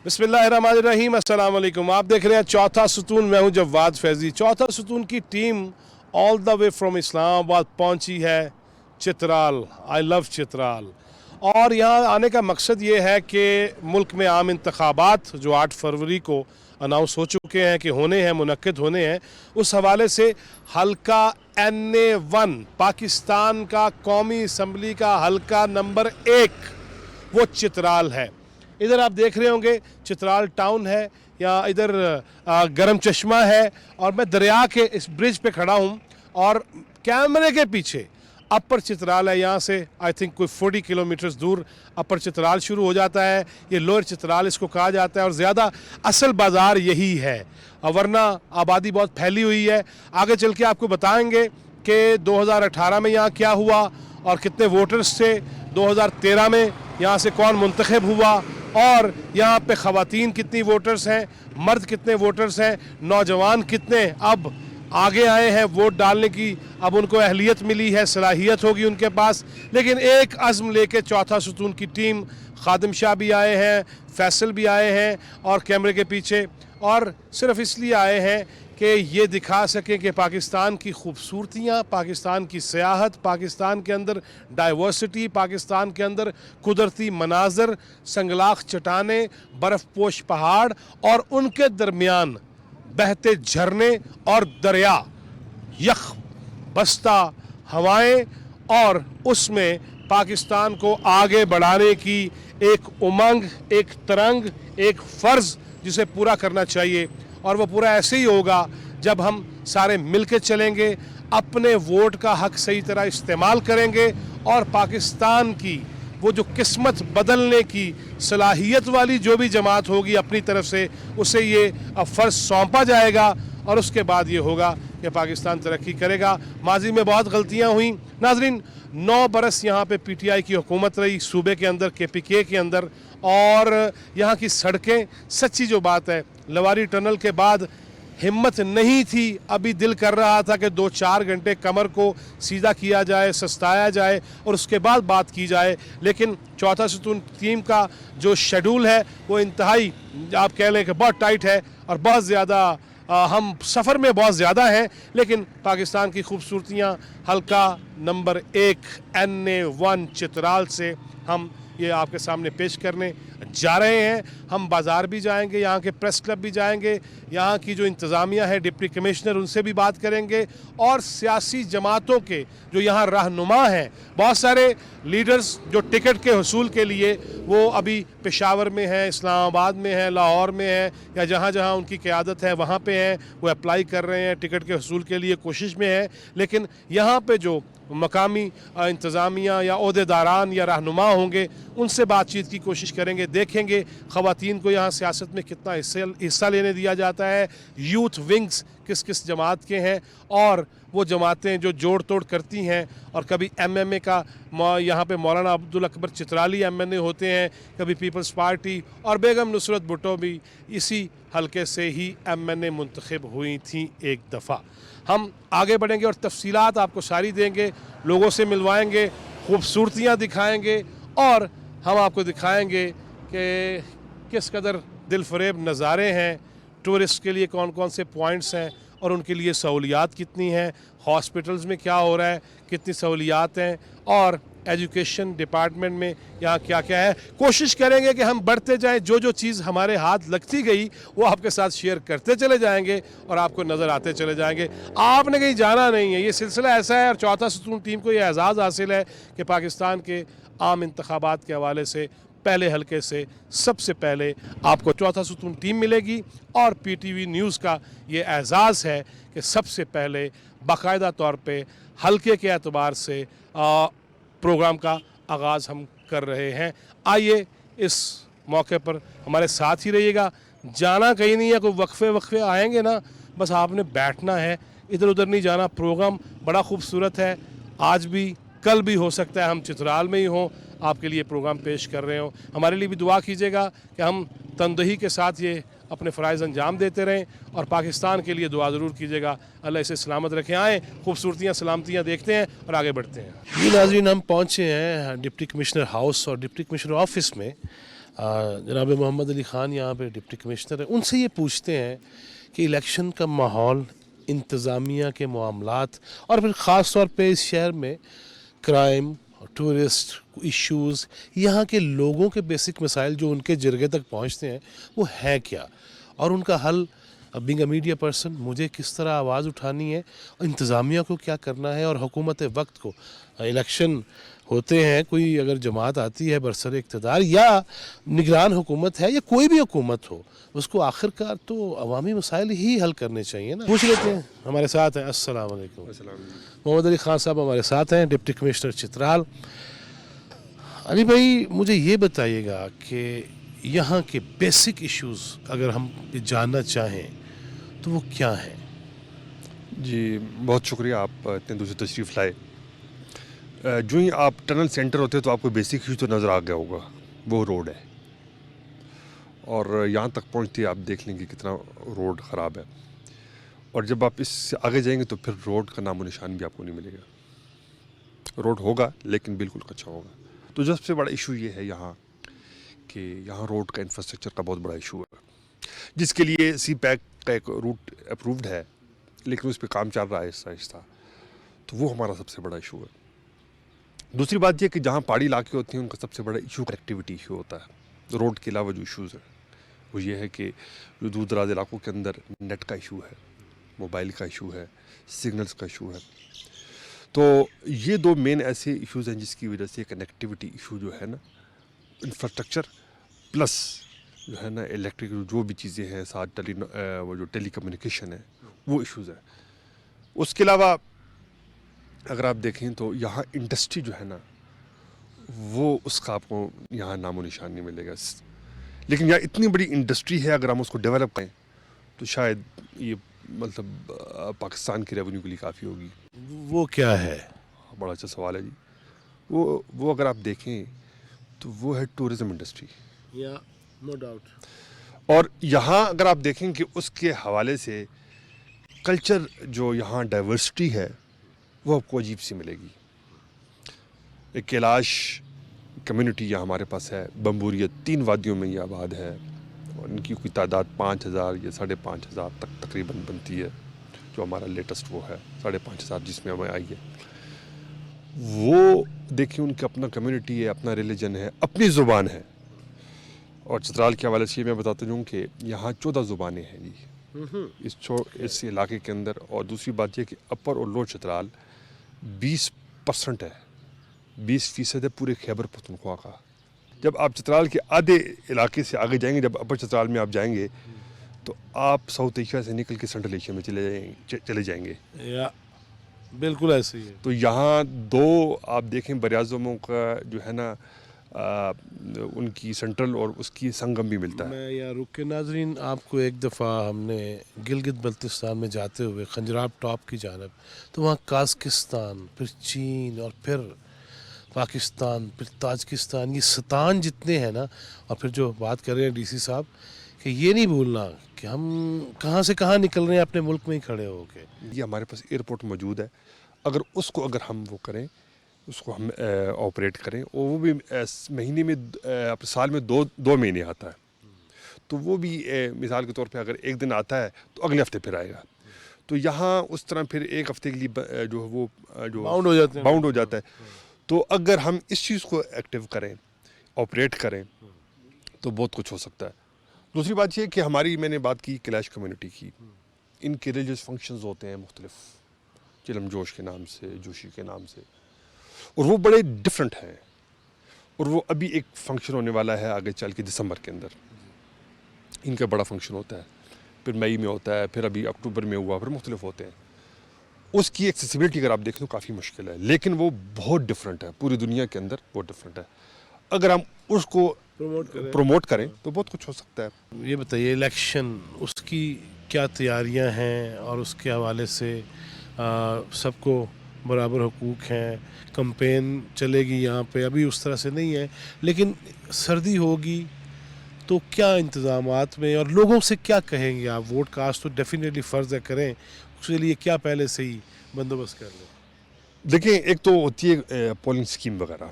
बिस्मिल्लाहिर्रहमानिर्रहीम, अस्सलाम वालेकुम। आप देख रहे हैं चौथा सुतून। मैं हूं जवाद फैज़ी। चौथा सुतून की team all the way from Islamabad पहुंची है चित्राल। I love Chitral. और यहाँ आने का मकसद ये है कि मुल्क में आम इंतखाबात जो 8 फरवरी को अनाउंस हो चुके हैं कि होने हैं, मुनक्किद होने हैं, उस हवाले से हल्का NA1 पाकिस्तान का कौमी असम्बली का हल्का नंबर 1 वो चित्राल है। इधर आप देख रहे होंगे चित्राल टाउन है, या इधर गरम चश्मा है, और मैं दरिया के इस ब्रिज पे खड़ा हूँ और कैमरे के पीछे अपर चित्राल है। यहाँ से आई थिंक कोई 40 किलोमीटर्स दूर अपर चित्राल शुरू हो जाता है। ये लोअर चित्राल इसको कहा जाता है, और ज़्यादा असल बाज़ार यही है, वरना आबादी बहुत फैली हुई है। आगे चल के आपको बताएंगे कि 2018 में यहाँ क्या हुआ और कितने वोटर्स थे, 2013 में यहाँ से कौन मुंतखब हुआ, और यहाँ पे ख़वातीन कितनी वोटर्स हैं, मर्द कितने वोटर्स हैं, नौजवान कितने अब आगे आए हैं वोट डालने की, अब उनको अहलियत मिली है, सलाहियत होगी उनके पास। लेकिन एक अज़्म लेके चौथा सुतून की टीम, खादिम शाह भी आए हैं, फैसल भी आए हैं, और कैमरे के पीछे, और सिर्फ इसलिए आए हैं कि ये दिखा सकें कि पाकिस्तान की खूबसूरतियाँ, पाकिस्तान की सियाहत, पाकिस्तान के अंदर डाइवर्सिटी, पाकिस्तान के अंदर कुदरती मनाजर, संगलाख चट्टानें, बर्फ़ पोश पहाड़, और उनके दरमियान बहते झरने और दरिया, यख बस्ता हवाएं, और उसमें पाकिस्तान को आगे बढ़ाने की एक उमंग, एक तरंग, एक फ़र्ज़ जिसे पूरा करना चाहिए। और वो पूरा ऐसे ही होगा जब हम सारे मिल के चलेंगे, अपने वोट का हक सही तरह इस्तेमाल करेंगे, और पाकिस्तान की वो जो किस्मत बदलने की सलाहियत वाली जो भी जमात होगी अपनी तरफ से, उसे ये फ़र्ज़ सौंपा जाएगा, और उसके बाद ये होगा कि पाकिस्तान तरक्की करेगा। माजी में बहुत गलतियाँ हुई नाज़रीन। 9 बरस यहाँ पे PTI की हुकूमत रही सूबे के अंदर, KPK के अंदर, और यहाँ की सड़कें, सच्ची जो बात है, लवारी टनल के बाद हिम्मत नहीं थी, अभी दिल कर रहा था कि 2-4 घंटे कमर को सीधा किया जाए, सस्ताया जाए, और उसके बाद बात की जाए। लेकिन चौथा सुतून टीम का जो शेड्यूल है वो इंतहाई, आप कह लें कि बहुत टाइट है, और बहुत ज़्यादा हम सफ़र में बहुत ज़्यादा हैं। लेकिन पाकिस्तान की खूबसूरतियाँ हल्का नंबर 1 NA1 चित्राल से हम ये आपके सामने पेश करने जा रहे हैं। हम बाज़ार भी जाएंगे, यहाँ के प्रेस क्लब भी जाएंगे, यहाँ की जो इंतज़ामिया है, डिप्टी कमिश्नर, उनसे भी बात करेंगे, और सियासी जमातों के जो यहाँ रहनुमा हैं, बहुत सारे लीडर्स जो टिकट के हसूल के लिए वो अभी पेशावर में हैं, इस्लामाबाद में हैं, लाहौर में हैं, या जहाँ जहाँ उनकी क़यादत है वहाँ पे हैं, वो अप्लाई कर रहे हैं, टिकट के हसूल के लिए कोशिश में हैं। लेकिन यहाँ पे जो मकामी इंतज़ामिया या ओहदेदारान या रहनुमा होंगे, उनसे बातचीत की कोशिश करेंगे, देखेंगे ख़वातीन को यहाँ सियासत में कितना हिस्सा लेने दिया जाता है, यूथ विंग्स किस किस जमात के हैं, और वो जमातें जो जोड़ तोड़ करती हैं, और कभी MMA का यहाँ पे मौलाना अब्दुल अकबर चित्राली MNA होते हैं, कभी पीपल्स पार्टी, और बेगम नुसरत भुट्टो भी इसी हलके से ही MNA मुंतखब हुई थी एक दफ़ा। हम आगे बढ़ेंगे और तफसीलात आपको सारी देंगे, लोगों से मिलवाएंगे, खूबसूरतियाँ दिखाएंगे, और हम आपको दिखाएंगे कि किस कदर दिल फरेब नज़ारे हैं, टूरिस्ट के लिए कौन कौन से पॉइंट्स हैं, और उनके लिए सहूलियात कितनी हैं, हॉस्पिटल्स में क्या हो रहा है, कितनी सहूलियात हैं, और एजुकेशन डिपार्टमेंट में यहाँ क्या क्या है। कोशिश करेंगे कि हम बढ़ते जाएं, जो जो चीज़ हमारे हाथ लगती गई वो आपके साथ शेयर करते चले जाएंगे, और आपको नज़र आते चले जाएंगे। आपने कहीं जाना नहीं है, ये सिलसिला ऐसा है, और चौथा सुतून टीम को ये एजाज़ हासिल है कि पाकिस्तान के आम इंतखाबात के हवाले से पहले हलके से सबसे पहले आपको चौथा सुतून टीम मिलेगी, और PTV न्यूज़ का ये एजाज़ है कि सबसे पहले बाकायदा तौर पे हलके के एतबार से प्रोग्राम का आगाज़ हम कर रहे हैं। आइए इस मौके पर हमारे साथ ही रहिएगा, जाना कहीं नहीं है, कोई वक्फे आएंगे ना, बस आपने बैठना है, इधर उधर नहीं जाना। प्रोग्राम बड़ा खूबसूरत है, आज भी कल भी हो सकता है हम चित्राल में ही हों, आपके लिए प्रोग्राम पेश कर रहे हों। हमारे लिए भी दुआ कीजिएगा कि हम तनदही के साथ ये अपने फ़राइज़ अंजाम देते रहें, और पाकिस्तान के लिए दुआ ज़रूर कीजिएगा, अल्लाह इसे सलामत रखें। आएँ खूबसूरतियाँ सलामतियाँ देखते हैं और आगे बढ़ते हैं। जी नाज़रीन, हम पहुँचे हैं डिप्टी कमिश्नर हाउस और डिप्टी कमिश्नर ऑफिस में। जनाब मोहम्मद अली ख़ान यहाँ पे डिप्टी कमिश्नर हैं, उनसे ये पूछते हैं कि इलेक्शन का माहौल, इंतज़ामिया के मामलात और फिर ख़ास तौर पे इस शहर में क्राइम, टूरिस्ट इश्यूज़, यहाँ के लोगों के बेसिक मसाइल जो उनके जरगे तक पहुँचते हैं वो है क्या, और उनका हल बीइंग अ मीडिया पर्सन मुझे किस तरह आवाज़ उठानी है, इंतज़ामिया को क्या करना है, और हुकूमत वक्त को, इलेक्शन होते हैं, कोई अगर जमात आती है बरसर इक़्तिदार या निगरान हुकूमत है या कोई भी हुकूमत हो, उसको आखिरकार तो अवामी मसाइल ही हल करने चाहिए ना। पूछ लेते हैं, हमारे साथ हैं, अस्सलाम वालेकुम, मोहम्मद अली ख़ान साहब हमारे साथ हैं, डिप्टी कमिश्नर चित्राल। अली भाई मुझे ये बताइएगा कि यहाँ के बेसिक इश्यूज़ अगर हम जानना चाहें तो वो क्या हैं? जी बहुत शुक्रिया, आप इतने दूर से तशरीफ़ लाए। जो ही आप टनल सेंटर होते हैं तो आपको बेसिक इशू तो नज़र आ गया होगा, वो रोड है। और यहाँ तक पहुँचते आप देख लेंगे कितना रोड ख़राब है, और जब आप इससे आगे जाएंगे तो फिर रोड का नामो निशान भी आपको नहीं मिलेगा। रोड होगा लेकिन बिल्कुल कच्चा होगा। तो सबसे बड़ा इशू ये है यहाँ कि यहाँ रोड का इंफ्रास्ट्रक्चर का बहुत बड़ा इशू है, जिसके लिए सी पैक का एक रूट अप्रूव्ड है लेकिन उस पर काम चल रहा है आहिस्ता आहिस्ता। तो वो हमारा सबसे बड़ा इशू है। दूसरी बात यह कि जहाँ पहाड़ी इलाके होते हैं उनका सबसे बड़ा इशू कनेक्टिविटी इशू होता है। रोड के अलावा जो इशूज़ हैं वो ये है कि जो दूर दराज इलाकों के अंदर नेट का इशू है, मोबाइल का इशू है, सिग्नल्स का इशू है। तो ये दो मेन ऐसे इश्यूज़ हैं जिसकी वजह से कनेक्टिविटी इशू जो है ना, इंफ्रास्ट्रक्चर प्लस जो है ना इलेक्ट्रिक जो भी चीज़ें हैं साथ वो जो टेली कम्युनिकेशन है वो इश्यूज़ हैं। उसके अलावा अगर आप देखें तो यहाँ इंडस्ट्री जो है ना वो उसका आपको यहाँ नामो निशान नहीं मिलेगा। लेकिन यहाँ इतनी बड़ी इंडस्ट्री है, अगर हम उसको डेवलप करें तो शायद ये मतलब पाकिस्तान की रेवेन्यू के लिए काफ़ी होगी। वो क्या है? बड़ा अच्छा सवाल है जी। वो अगर आप देखें तो वो है टूरिज़म इंडस्ट्री। या नो डाउट। और यहाँ अगर आप देखें कि उसके हवाले से कल्चर जो यहाँ डाइवर्सिटी है वो आपको अजीब सी मिलेगी। एक कैलाश कम्युनिटी यहाँ हमारे पास है, बम्बूरियत 3 वादियों में ये आबाद है, और इनकी कोई तादाद 5000 या 5500 तक तकरीबन बनती है। जो हमारा लेटेस्ट वो है 5500 जिसमें हमें आई है। वो देखिए उनका अपना कम्युनिटी है, अपना रिलीजन है, अपनी ज़ुबान है। और चित्राल के हवाले से मैं बताता हूँ कि यहाँ 14 ज़ुबानें हैं जी इस इलाके के अंदर। और दूसरी बात यह कि अपर और लोअर चित्राल 20% है, 20% है पूरे खैबर पख्तूनख्वा का। जब आप चित्राल के आधे इलाके से आगे जाएंगे, जब अपर चित्राल में आप जाएंगे तो आप साउथ एशिया से निकल के सेंट्रल एशिया में चले जाएंगे। या बिल्कुल ऐसे ही है। तो यहाँ दो आप देखें बरियाज़मों का जो है ना उनकी सेंट्रल और उसकी संगम भी मिलता है। मैं यहाँ रुक के नाजरीन आपको एक दफ़ा हमने गिलगित बल्तिस्तान में जाते हुए खंजराब टॉप की जानब, तो वहाँ काज़किस्तान, फिर चीन और फिर पाकिस्तान, फिर ताजिकिस्तान, ये सतान जितने हैं ना। और फिर जो बात कर रहे हैं डीसी साहब कि ये नहीं भूलना कि हम कहाँ से कहाँ निकल रहे हैं अपने मुल्क में ही खड़े होके। ये हमारे पास एयरपोर्ट मौजूद है, अगर हम वो करें, उसको हम ऑपरेट करें, और वो भी महीने में साल में दो महीने आता है। तो वो भी मिसाल के तौर पे अगर एक दिन आता है तो अगले हफ्ते फिर आएगा। तो यहाँ उस तरह फिर एक हफ्ते के लिए जो वो जो बाउंड हो जाता है। तो अगर हम इस चीज़ को एक्टिव करें, ऑपरेट करें, तो बहुत कुछ हो सकता है। दूसरी बात ये कि मैंने बात की कैलाश कम्युनिटी की, इनके रिलीजियस फंक्शंस होते हैं मुख्तलिफ, चिलम जोश के नाम से, जोशी के नाम से, और वो बड़े डिफरेंट हैं। और वो अभी एक फंक्शन होने वाला है आगे चल के दिसंबर के अंदर, इनका बड़ा फंक्शन होता है, फिर मई में होता है, फिर अभी अक्टूबर में हुआ, फिर मुख्तलिफ होते हैं। उसकी एक्सेसिबिलिटी अगर आप देखें तो काफ़ी मुश्किल है, लेकिन वो बहुत डिफरेंट है, पूरी दुनिया के अंदर बहुत डिफरेंट है। अगर हम उसको प्रमोट करें तो बहुत कुछ हो सकता है। ये बताइए इलेक्शन उसकी क्या तैयारियां हैं, और उसके हवाले से सबको बराबर हुकूक हैं, कैंपेन चलेगी यहाँ पे, अभी उस तरह से नहीं है, लेकिन सर्दी होगी तो क्या इंतज़ामात में, और लोगों से क्या कहेंगे आप? वोट कास्ट तो डेफिनेटली फ़र्ज़ है करें, उसके लिए क्या पहले से ही बंदोबस्त कर लें? देखिए, एक तो होती है पोलिंग स्कीम वगैरह,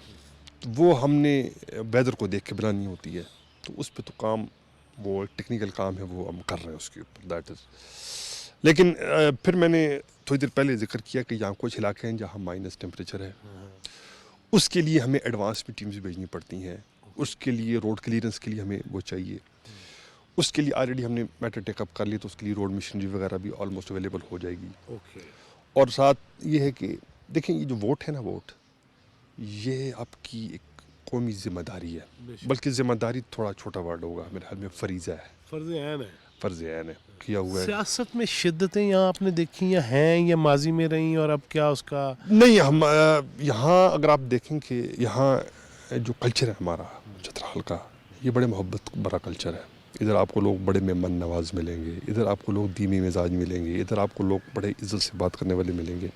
तो वो हमने वेदर को देख के बनानी होती है। تو اس پہ تو کام وہ ٹیکنیکل کام ہے وہ ہم کر رہے ہیں اس کے اوپر دیٹ از. لیکن پھر میں نے تھوڑی دیر پہلے ذکر کیا کہ یہاں کچھ علاقے ہیں جہاں مائنس ٹیمپریچر ہے, اس کے لیے ہمیں ایڈوانس میں ٹیمز بھیجنی پڑتی ہیں. اس کے لیے روڈ کلیئرنس کے لیے ہمیں وہ چاہیے. اس کے لیے آلریڈی ہم نے میٹر ٹیک اپ کر لی, تو اس کے لیے روڈ مشینری وغیرہ بھی آلموسٹ اویلیبل ہو جائے گی. اور ساتھ یہ ہے کہ دیکھیں یہ جو ووٹ ہے نا, ووٹ یہ آپ کی ایک قومی ذمہ داری ہے, بلکہ ذمہ داری تھوڑا چھوٹا ورڈ ہوگا میرے خیال میں, فریضہ ہے, فرض عین ہے کیا ہوا ہے. سیاست میں شدتیں یہاں آپ نے دیکھی یا ہیں یا ماضی میں رہیں, اور اب کیا اس کا نہیں, ہم یہاں اگر آپ دیکھیں کہ یہاں جو کلچر ہے ہمارا چترال کا, یہ بڑے محبت بڑا کلچر ہے. ادھر آپ کو لوگ بڑے مہمان نواز ملیں گے, ادھر آپ کو لوگ دینی مزاج ملیں گے, ادھر آپ کو لوگ بڑے عزت سے بات کرنے والے ملیں گے.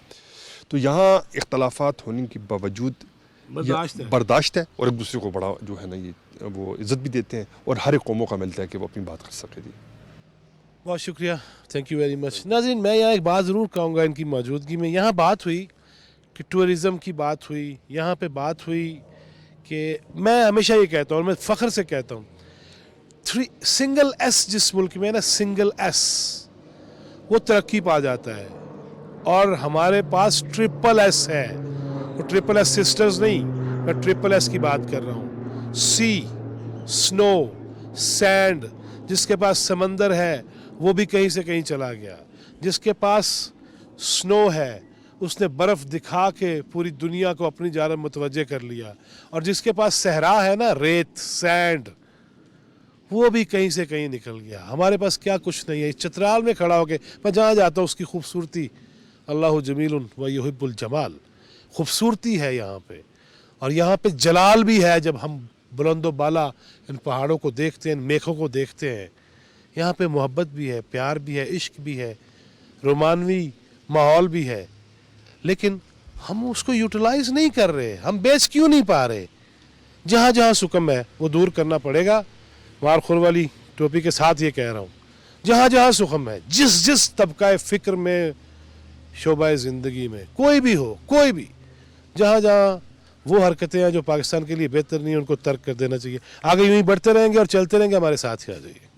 تو یہاں اختلافات ہونے کے باوجود برداشت ہے, اور ایک دوسرے کو بڑا جو ہے نا یہ وہ عزت بھی دیتے ہیں, اور ہر ایک قوموں کا ملتا ہے کہ وہ اپنی بات کر سکے. جی بہت شکریہ, تھینک یو ویری مچ. ناظرین, میں یہاں ایک بات ضرور کہوں گا ان کی موجودگی میں. یہاں بات ہوئی کہ ٹورزم کی بات ہوئی, یہاں پہ بات ہوئی کہ میں ہمیشہ یہ کہتا ہوں اور میں فخر سے کہتا ہوں, سنگل ایس جس ملک میں ہے نا, سنگل ایس وہ ترقی پا جاتا ہے, اور ہمارے پاس ٹرپل ایس ہے. وہ ٹرپل ایس سسٹرز نہیں, میں ٹرپل ایس کی بات کر رہا ہوں. سی, سنو, سینڈ. جس کے پاس سمندر ہے وہ بھی کہیں سے کہیں چلا گیا. جس کے پاس سنو ہے اس نے برف دکھا کے پوری دنیا کو اپنی جانب متوجہ کر لیا. اور جس کے پاس صحرا ہے نا, ریت, سینڈ, وہ بھی کہیں سے کہیں نکل گیا. ہمارے پاس کیا کچھ نہیں ہے. چترال میں کھڑا ہو کے میں جہاں جاتا ہوں اس کی خوبصورتی, اللہ جمیل و یحب الجمال, خوبصورتی ہے یہاں پہ. اور یہاں پہ جلال بھی ہے جب ہم بلند و بالا ان پہاڑوں کو دیکھتے ہیں, ان میخوں کو دیکھتے ہیں. یہاں پہ محبت بھی ہے, پیار بھی ہے, عشق بھی ہے, رومانوی ماحول بھی ہے. لیکن ہم اس کو یوٹیلائز نہیں کر رہے, ہم بیچ کیوں نہیں پا رہے. جہاں جہاں سکم ہے وہ دور کرنا پڑے گا. مارخور والی ٹوپی کے ساتھ یہ کہہ رہا ہوں, جہاں جہاں سکم ہے, جس جس طبقہ فکر میں, شعبہ زندگی میں کوئی بھی ہو, کوئی بھی, جہاں جہاں وہ حرکتیں ہیں جو پاکستان کے لیے بہتر نہیں ہیں ان کو ترک کر دینا چاہیے. آگے یوں ہی بڑھتے رہیں گے اور چلتے رہیں گے, ہمارے ساتھ ہی آ جائیے.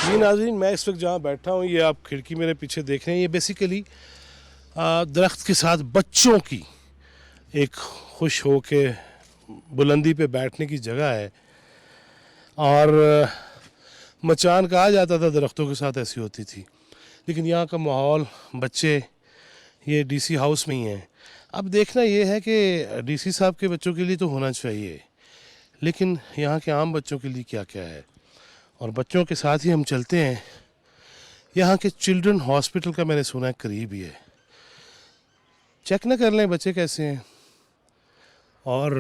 جی ناظرین, میں اس وقت جہاں بیٹھا ہوں, یہ آپ کھڑکی میرے پیچھے دیکھ رہے ہیں, یہ بیسیکلی درخت کے ساتھ بچوں کی ایک خوش ہو کے بلندی پہ بیٹھنے کی جگہ ہے. اور مچان کہا جاتا تھا درختوں کے ساتھ ایسی ہوتی تھی, لیکن یہاں کا ماحول, بچے یہ ڈی سی ہاؤس میں ہی ہیں. اب دیکھنا یہ ہے کہ ڈی سی صاحب کے بچوں کے لیے تو ہونا چاہیے, لیکن یہاں کے عام بچوں کے لیے کیا کیا ہے. اور بچوں کے ساتھ ہی ہم چلتے ہیں. یہاں کے چلڈرن ہاسپٹل کا میں نے سنا ہے قریب ہی ہے. چیک نہ کر لیں بچے کیسے ہیں, اور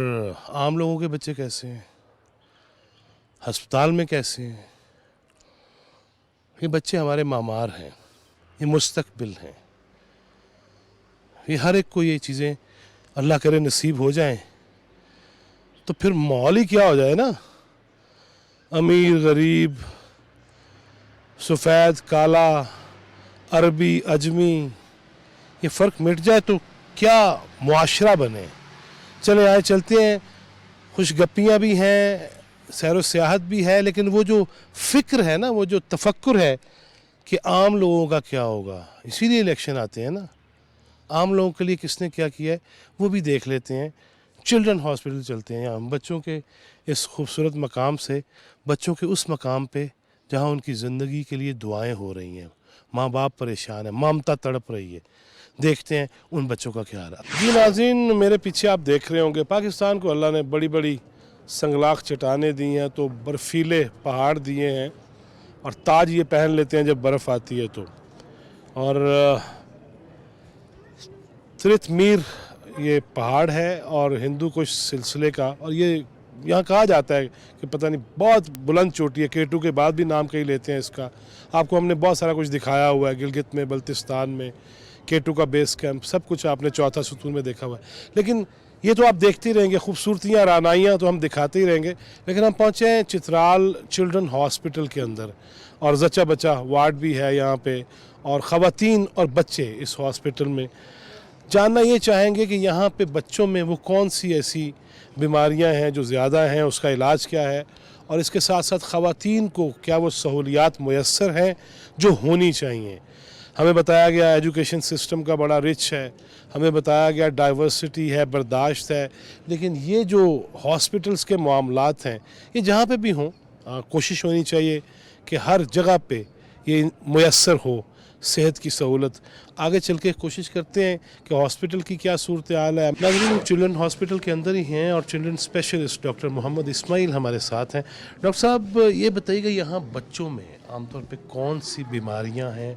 عام لوگوں کے بچے کیسے ہیں, ہسپتال میں کیسے ہیں. یہ بچے ہمارے معمار ہیں, یہ مستقبل ہیں. یہ ہر ایک کو یہ چیزیں اللہ کرے نصیب ہو جائیں تو پھر ماحول ہی کیا ہو جائے نا. امیر غریب, سفید کالا, عربی اجمی, یہ فرق مٹ جائے تو کیا معاشرہ بنے. چلے آئے چلتے ہیں, خوش گپیاں بھی ہیں, سیر و سیاحت بھی ہے, لیکن وہ جو فکر ہے نا, وہ جو تفکر ہے کہ عام لوگوں کا کیا ہوگا, اسی لیے الیکشن آتے ہیں نا. عام لوگوں کے لیے کس نے کیا کیا ہے وہ بھی دیکھ لیتے ہیں. چلڈرن ہاسپٹل چلتے ہیں یہاں, بچوں کے اس خوبصورت مقام سے بچوں کے اس مقام پہ جہاں ان کی زندگی کے لیے دعائیں ہو رہی ہیں, ماں باپ پریشان ہیں, ممتا تڑپ رہی ہے. دیکھتے ہیں ان بچوں کا کیا رہا. جی ناظرین, میرے پیچھے آپ دیکھ رہے ہوں گے, پاکستان کو اللہ نے بڑی بڑی سنگلاخ چٹانیں دی ہیں, تو برفیلے پہاڑ دیے ہیں, اور تاج یہ پہن لیتے ہیں جب برف آتی ہے تو. اور ترت میر یہ پہاڑ ہے اور ہندو کش سلسلے کا, اور یہ یہاں کہا جاتا ہے کہ پتہ نہیں بہت بلند چوٹی ہے, K2 کے بعد بھی نام کہیں لیتے ہیں اس کا. آپ کو ہم نے بہت سارا کچھ دکھایا ہوا ہے, گلگت میں, بلتستان میں, K2 کا بیس کیمپ, سب کچھ آپ نے چوتھا ستون میں دیکھا ہوا ہے. لیکن یہ تو آپ دیکھتے ہی رہیں گے, خوبصورتیاں, رانائیاں تو ہم دکھاتے ہی رہیں گے. لیکن ہم پہنچے ہیں چترال چلڈرن ہاسپٹل کے اندر, اور زچہ بچہ وارڈ بھی ہے یہاں پہ, اور خواتین اور بچے اس ہاسپٹل میں. جاننا یہ چاہیں گے کہ یہاں پہ بچوں میں وہ کون سی ایسی بیماریاں ہیں جو زیادہ ہیں اس کا علاج کیا ہے, اور اس کے ساتھ ساتھ خواتین کو کیا وہ سہولیات میسر ہیں جو ہونی چاہیے. ہمیں بتایا گیا ایجوکیشن سسٹم کا بڑا رچ ہے, ہمیں بتایا گیا ڈائیورسٹی ہے, برداشت ہے, لیکن یہ جو ہاسپٹلس کے معاملات ہیں یہ جہاں پہ بھی ہوں کوشش ہونی چاہیے کہ ہر جگہ پہ یہ میسر ہو صحت کی سہولت. آگے چل کے کوشش کرتے ہیں کہ ہاسپٹل کی کیا صورتحال ہے. ناظرین, چلڈرن ہاسپٹل کے اندر ہی ہیں اور چلڈرن اسپیشلسٹ ڈاکٹر محمد اسماعیل ہمارے ساتھ ہیں. ڈاکٹر صاحب یہ بتائیے گا یہاں بچوں میں عام طور پہ کون سی بیماریاں ہیں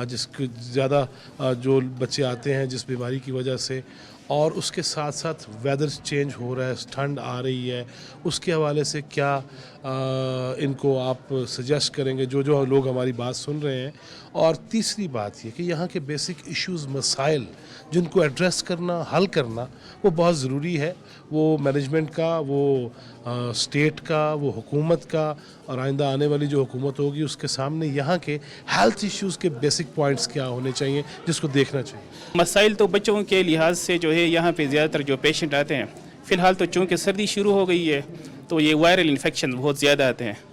جس کے زیادہ جو بچے آتے ہیں جس بیماری کی وجہ سے, اور اس کے ساتھ ساتھ ویدر چینج ہو رہا ہے, ٹھنڈ آ رہی ہے, اس کے حوالے سے کیا ان کو آپ سجیسٹ کریں گے جو لوگ ہماری بات سن رہے ہیں. اور تیسری بات یہ کہ یہاں کے بیسک ایشوز, مسائل جن کو ایڈریس کرنا, حل کرنا وہ بہت ضروری ہے, وہ مینجمنٹ کا, وہ اسٹیٹ کا, وہ حکومت کا, اور آئندہ آنے والی جو حکومت ہوگی اس کے سامنے یہاں کے ہیلتھ ایشوز کے بیسک پوائنٹس کیا ہونے چاہیے جس کو دیکھنا چاہیے. مسائل تو بچوں کے لحاظ سے جو ہے یہاں پہ زیادہ تر جو پیشنٹ آتے ہیں, فی الحال تو چونکہ سردی شروع ہو گئی ہے تو یہ وائرل انفیکشن بہت زیادہ آتے ہیں.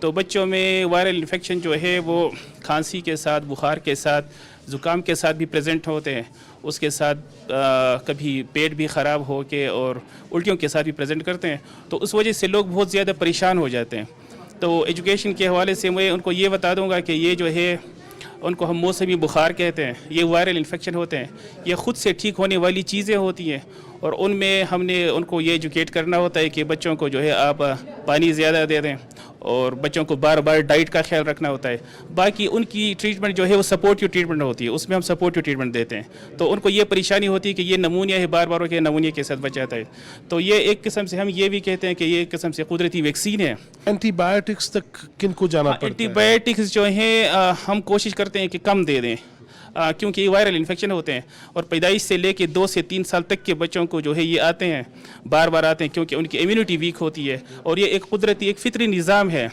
تو بچوں میں وائرل انفیکشن جو ہے وہ کھانسی کے ساتھ, بخار کے ساتھ, زکام کے ساتھ بھی پریزنٹ ہوتے ہیں. اس کے ساتھ کبھی پیٹ بھی خراب ہو کے اور الٹیوں کے ساتھ بھی پریزنٹ کرتے ہیں. تو اس وجہ سے لوگ بہت زیادہ پریشان ہو جاتے ہیں. تو ایجوکیشن کے حوالے سے میں ان کو یہ بتا دوں گا کہ یہ جو ہے ان کو ہم موسمی بخار کہتے ہیں, یہ وائرل انفیکشن ہوتے ہیں, یہ خود سے ٹھیک ہونے والی چیزیں ہوتی ہیں. اور ان میں ہم نے ان کو یہ ایجوکیٹ کرنا ہوتا ہے کہ بچوں کو جو ہے آپ پانی زیادہ دے دیں, اور بچوں کو بار بار ڈائٹ کا خیال رکھنا ہوتا ہے. باقی ان کی ٹریٹمنٹ جو ہے وہ سپورٹیو ٹریٹمنٹ ہوتی ہے, اس میں ہم سپورٹیو ٹریٹمنٹ دیتے ہیں. تو ان کو یہ پریشانی ہوتی ہے کہ یہ نمونیا ہے, بار بار ہو کے نمونیا کے ساتھ بچ جاتا ہے. تو یہ ایک قسم سے ہم یہ بھی کہتے ہیں کہ یہ ایک قسم سے قدرتی ویکسین ہے. اینٹی بایوٹکس تک کن کو جانا پڑتا ہے؟ اینٹی بایوٹکس جو ہیں ہم کوشش کرتے ہیں کہ کم دے دیں, کیونکہ یہ وائرل انفیکشن ہوتے ہیں اور پیدائش سے لے کے 2 سے 3 سال تک کے بچوں کو جو ہے یہ آتے ہیں, بار بار آتے ہیں, کیونکہ ان کی امیونٹی ویک ہوتی ہے. اور یہ ایک قدرتی, ایک فطری نظام ہے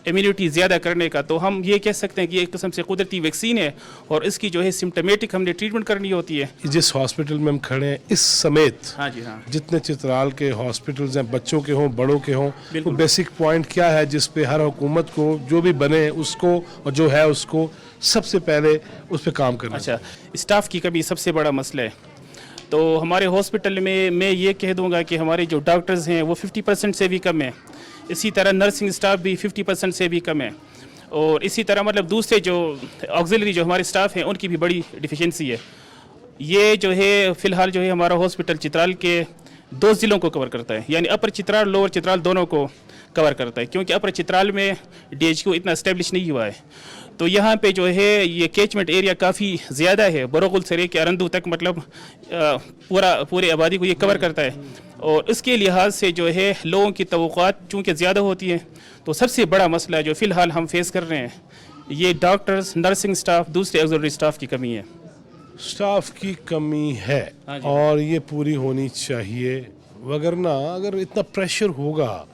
امیونٹی زیادہ کرنے کا. تو ہم یہ کہہ سکتے ہیں کہ یہ ایک قسم سے قدرتی ویکسین ہے, اور اس کی جو ہے سمٹمیٹک ہم نے ٹریٹمنٹ کرنی ہوتی ہے. جس ہاسپٹل میں ہم کھڑے ہیں اس سمیت ہاں جی, ہاں جتنے چترال کے ہاسپٹلز ہیں, بچوں کے ہوں بڑوں کے ہوں, وہ بیسک پوائنٹ کیا ہے جس پہ ہر حکومت کو جو بھی بنے اس کو, اور جو ہے اس کو سب سے پہلے اس پہ کام کرنا؟ اچھا, اسٹاف کی کمی سب سے بڑا مسئلہ ہے. تو ہمارے ہاسپٹل میں یہ کہہ دوں گا کہ ہمارے جو ڈاکٹرز ہیں وہ 50% سے بھی کم ہیں. اسی طرح نرسنگ اسٹاف بھی 50% سے بھی کم ہے. اور اسی طرح مطلب دوسرے جو آکسیلری جو ہمارے اسٹاف ہیں ان کی بھی بڑی ڈیفیشنسی ہے. یہ جو ہے فی الحال جو ہے ہمارا ہاسپٹل چترال کے 2 ضلعوں کو کور کرتا ہے, یعنی اپر چترال, لوور چترال دونوں کو کور کرتا ہے, کیونکہ اپر چترال میں DHQ اتنا اسٹیبلش نہیں ہوا ہے. تو یہاں پہ جو ہے یہ کیچمنٹ ایریا کافی زیادہ ہے, بروغل سے لے کے ارندو تک, مطلب پورے آبادی کو یہ کور کرتا ہے. اور اس کے لحاظ سے جو ہے لوگوں کی توقعات چونکہ زیادہ ہوتی ہیں, تو سب سے بڑا مسئلہ جو فی الحال ہم فیس کر رہے ہیں یہ ڈاکٹرز, نرسنگ اسٹاف, دوسرے آکسیلری اسٹاف کی کمی ہے. اسٹاف کی کمی ہے اور یہ پوری ہونی چاہیے, وگرنہ اگر اتنا پریشر ہوگا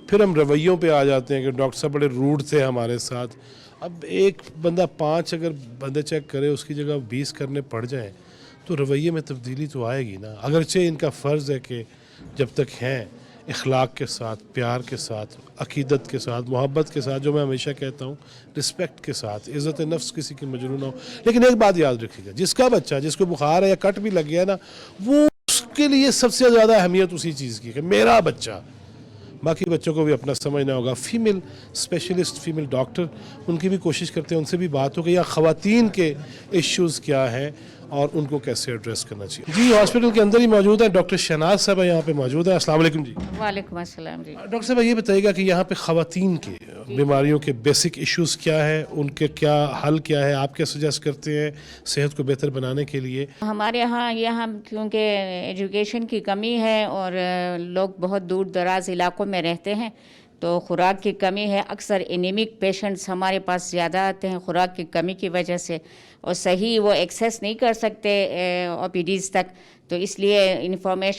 پھر ہم رویوں پہ آ جاتے ہیں کہ ڈاکٹر صاحب بڑے روڈ تھے ہمارے ساتھ. اب ایک بندہ 5 اگر بندے چیک کرے اس کی جگہ 20 کرنے پڑ جائیں تو رویے میں تبدیلی تو آئے گی نا. اگرچہ ان کا فرض ہے کہ جب تک ہیں اخلاق کے ساتھ, پیار کے ساتھ, عقیدت کے ساتھ, محبت کے ساتھ, جو میں ہمیشہ کہتا ہوں رسپیکٹ کے ساتھ, عزت نفس کسی کی مجروح نہ ہو. لیکن ایک بات یاد رکھیے گا, جس کا بچہ جس کو بخار ہے یا کٹ بھی لگ گیا ہے نا, وہ اس کے لیے سب سے زیادہ اہمیت اسی چیز کی کہ میرا بچہ. باقی بچوں کو بھی اپنا سمجھنا ہوگا. فیمیل اسپیشلسٹ, فیمیل ڈاکٹر, ان کی بھی کوشش کرتے ہیں ان سے بھی بات ہو کہ یا خواتین کے ایشوز کیا ہیں اور ان کو کیسے ایڈریس کرنا چاہیے. جی ہاسپٹل کے اندر ہی موجود ہیں ڈاکٹر شہناز صاحب یہاں پہ موجود ہیں. السلام علیکم. جی وعلیکم السلام. جی ڈاکٹر صاحب یہ بتائیے گا کہ یہاں پہ خواتین کے بیماریوں کے بیسک ایشوز کیا ہے, ان کے کیا حل کیا ہے, آپ کیا سجیسٹ کرتے ہیں صحت کو بہتر بنانے کے لیے؟ ہمارے یہاں کیونکہ ایجوکیشن کی کمی ہے اور لوگ بہت دور دراز علاقوں میں رہتے ہیں تو خوراک کی کمی ہے. اکثر انیمک پیشنٹس ہمارے پاس زیادہ آتے ہیں خوراک کی کمی کی وجہ سے, اور صحیح وہ ایکسیس نہیں کر سکتے OPDs تک. تو اس لیے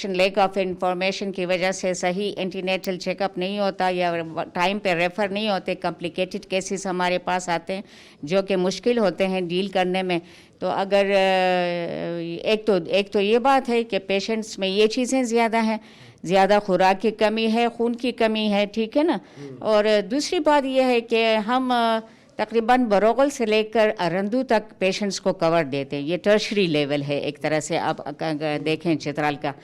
لیک آف انفارمیشن کی وجہ سے صحیح اینٹی نیٹل چیک اپ نہیں ہوتا یا ٹائم پہ ریفر نہیں ہوتے. کمپلیکیٹڈ کیسز ہمارے پاس آتے ہیں جو کہ مشکل ہوتے ہیں ڈیل کرنے میں. تو اگر ایک تو یہ بات ہے کہ پیشنٹس میں یہ چیزیں زیادہ ہیں. ज़्यादा खुराक की कमी है, खून की कमी है, ठीक है ना। और दूसरी बात यह है कि हम तकरीबन बरोगल से लेकर अरंदू तक पेशेंट्स को कवर देते हैं। ये टर्शरी लेवल है एक तरह से, आप अगर देखें चित्राल का,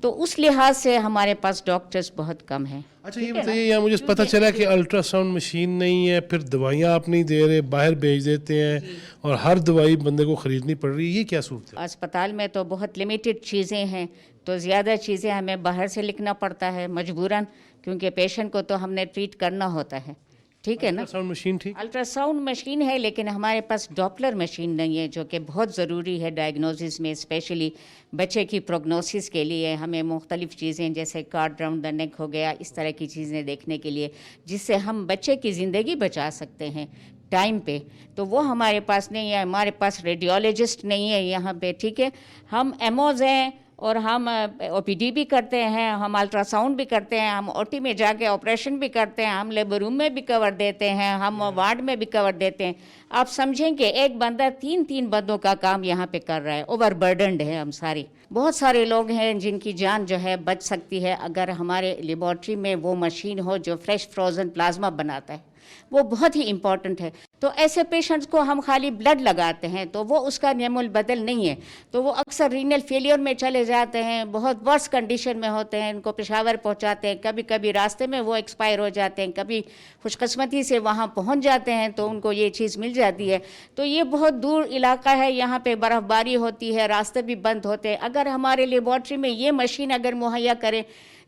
तो उस लिहाज से हमारे पास डॉक्टर्स बहुत कम हैं। अच्छा ये बताइए, यहाँ मुझे पता चला कि अल्ट्रासाउंड मशीन नहीं है, फिर दवाइयाँ आप नहीं दे रहे, बाहर भेज देते हैं और हर दवाई बंदे को ख़रीदनी पड़ रही है, ये क्या सूरत है? अस्पताल में तो बहुत लिमिटेड चीज़ें हैं, तो ज़्यादा चीज़ें हमें बाहर से लिखना पड़ता है मजबूरन, क्योंकि पेशेंट को तो हमने ट्रीट करना होता है, ठीक है ना। अल्ट्रासाउंड मशीन ठीक? अल्ट्रासाउंड मशीन है, लेकिन हमारे पास डॉपलर मशीन नहीं है, जो कि बहुत ज़रूरी है डायग्नोसिस में, स्पेशली बच्चे की प्रोग्नोसिस के लिए। हमें मुख्तलिफ़ चीज़ें जैसे कार्ड राउंड द नेक हो गया, इस तरह की चीज़ें देखने के लिए, जिससे हम बच्चे की ज़िंदगी बचा सकते हैं टाइम पे, तो वो हमारे पास नहीं है। हमारे पास रेडियोलॉजिस्ट नहीं है यहाँ पे, ठीक है। हम एमओज हैं और हम ओपीडी भी करते हैं, हम अल्ट्रासाउंड भी करते हैं, हम ओटी में जाके ऑपरेशन भी करते हैं, हम लेबर रूम में भी कवर देते हैं, हम वार्ड में भी कवर देते हैं। आप समझें कि एक बंदा 3 बंदों का काम यहाँ पे कर रहा है, ओवरबर्डनड है हम सारे। बहुत सारे लोग हैं जिनकी जान जो है बच सकती है अगर हमारे लेबॉर्ट्री में वो मशीन हो जो फ्रेश फ्रोज़न प्लाज्मा बनाता है, वो बहुत ही इम्पॉर्टेंट है। तो ऐसे पेशेंट्स को हम खाली ब्लड लगाते हैं तो वो उसका नेमुल बदल नहीं है, तो वो अक्सर रीनल फेलियर में चले जाते हैं, बहुत वर्स कंडीशन में होते हैं, इनको पेशावर पहुंचाते हैं, कभी कभी रास्ते में वो एक्सपायर हो जाते हैं, कभी खुशकिस्मती से वहां पहुंच जाते हैं तो उनको ये चीज़ मिल जाती है। तो ये बहुत दूर इलाका है, यहाँ पे बर्फ़बारी होती है, रास्ते भी बंद होते हैं। अगर हमारे लेबॉर्ट्री में ये मशीन अगर मुहैया करें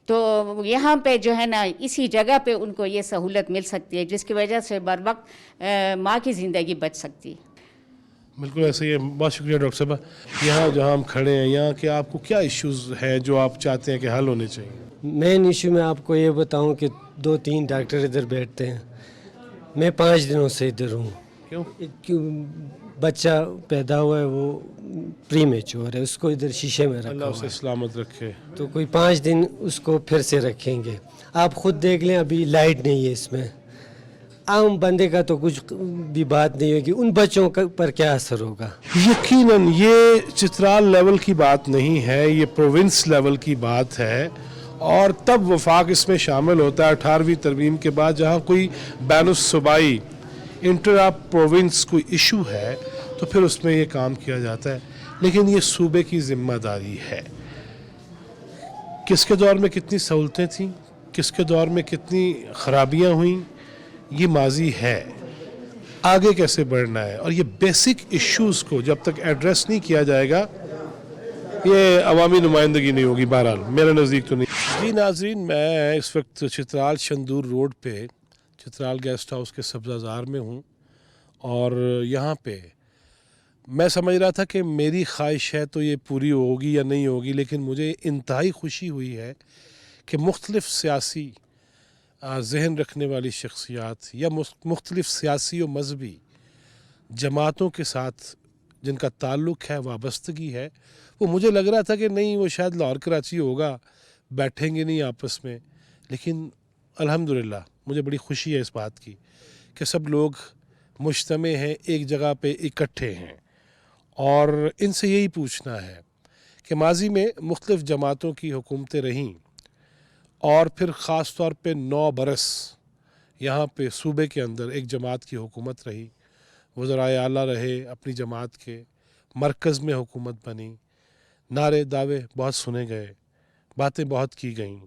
तो यहाँ पे जो है ना इसी जगह पे उनको ये सहूलत मिल सकती है, जिसकी वजह से बर वक्त माँ की ज़िंदगी बच सकती है। बिल्कुल ऐसे ही है। बहुत शुक्रिया डॉक्टर साहब। यहाँ जहाँ हम खड़े हैं, यहाँ के आपको क्या इश्यूज़ हैं जो आप चाहते हैं कि हल होने चाहिए? मेन इशू मैं आपको ये बताऊं कि 2-3 डॉक्टर इधर बैठते हैं, मैं 5 दिनों से इधर हूँ। क्यों? बच्चा पैदा हुआ है, वो प्री मैच्योर है, उसको इधर शीशे में रखा अल्लाह हुआ उसे है, सलामत रखे। तो कोई 5 दिन उसको फिर से रखेंगे। आप खुद देख लें, अभी लाइट नहीं है इसमें। आम बंदे का तो कुछ भी बात नहीं होगी, उन बच्चों पर क्या असर होगा? यकीनन ये चित्राल लेवल की बात नहीं है, ये प्रोविंस लेवल की बात है, और तब वफाक इसमें शामिल होता है 18वीं तरमीम के बाद, जहाँ कोई बैनुस सूबाई इंटर प्रोविंस कोई इशू है तो फिर उसमें ये काम किया जाता है। लेकिन ये सूबे की जिम्मेदारी है। किसके दौर में कितनी सहूलतें थीं, किसके दौर में कितनी खराबियाँ हुईं, ये माजी है। आगे कैसे बढ़ना है, और ये बेसिक इश्यूज़ को जब तक एड्रेस नहीं किया जाएगा, ये अवामी नुमाइंदगी नहीं होगी। बहरहाल मेरे नज़दीक तो नहीं। जी नाज़रीन, मैं इस वक्त चित्राल शंदूर रोड पे चित्राल गेस्ट हाउस के सब्ज़ाज़ार में हूँ, और यहाँ पे मैं समझ रहा था कि मेरी ख्वाहिश है तो ये पूरी होगी या नहीं होगी, लेकिन मुझे इंतहाई खुशी हुई है कि मुख्तलिफ़ सियासी जहन रखने वाली शख्सियात या मुख्तलिफ़ सियासी और मजहबी जमातों के साथ जिनका ताल्लुक़ है, वाबस्तगी है, वो मुझे लग रहा था कि नहीं, वो शायद लाहौर कराची होगा, बैठेंगे नहीं आपस में। लेकिन अल्हम्दुलिल्लाह मुझे बड़ी खुशी है इस बात की कि सब लोग मुज्तमे हैं, एक जगह पे इकट्ठे हैं, और इनसे यही पूछना है कि माजी में मुख्तलिफ़ जमातों की हुकूमतें रहीं, और फिर ख़ास तौर पे 9 बरस यहाँ पे सूबे के अंदर एक जमात की हुकूमत रही, वज़राए आला रहे अपनी जमात के, मरकज़ में हुकूमत बनी, नारे दावे बहुत सुने गए, बातें बहुत की गईं,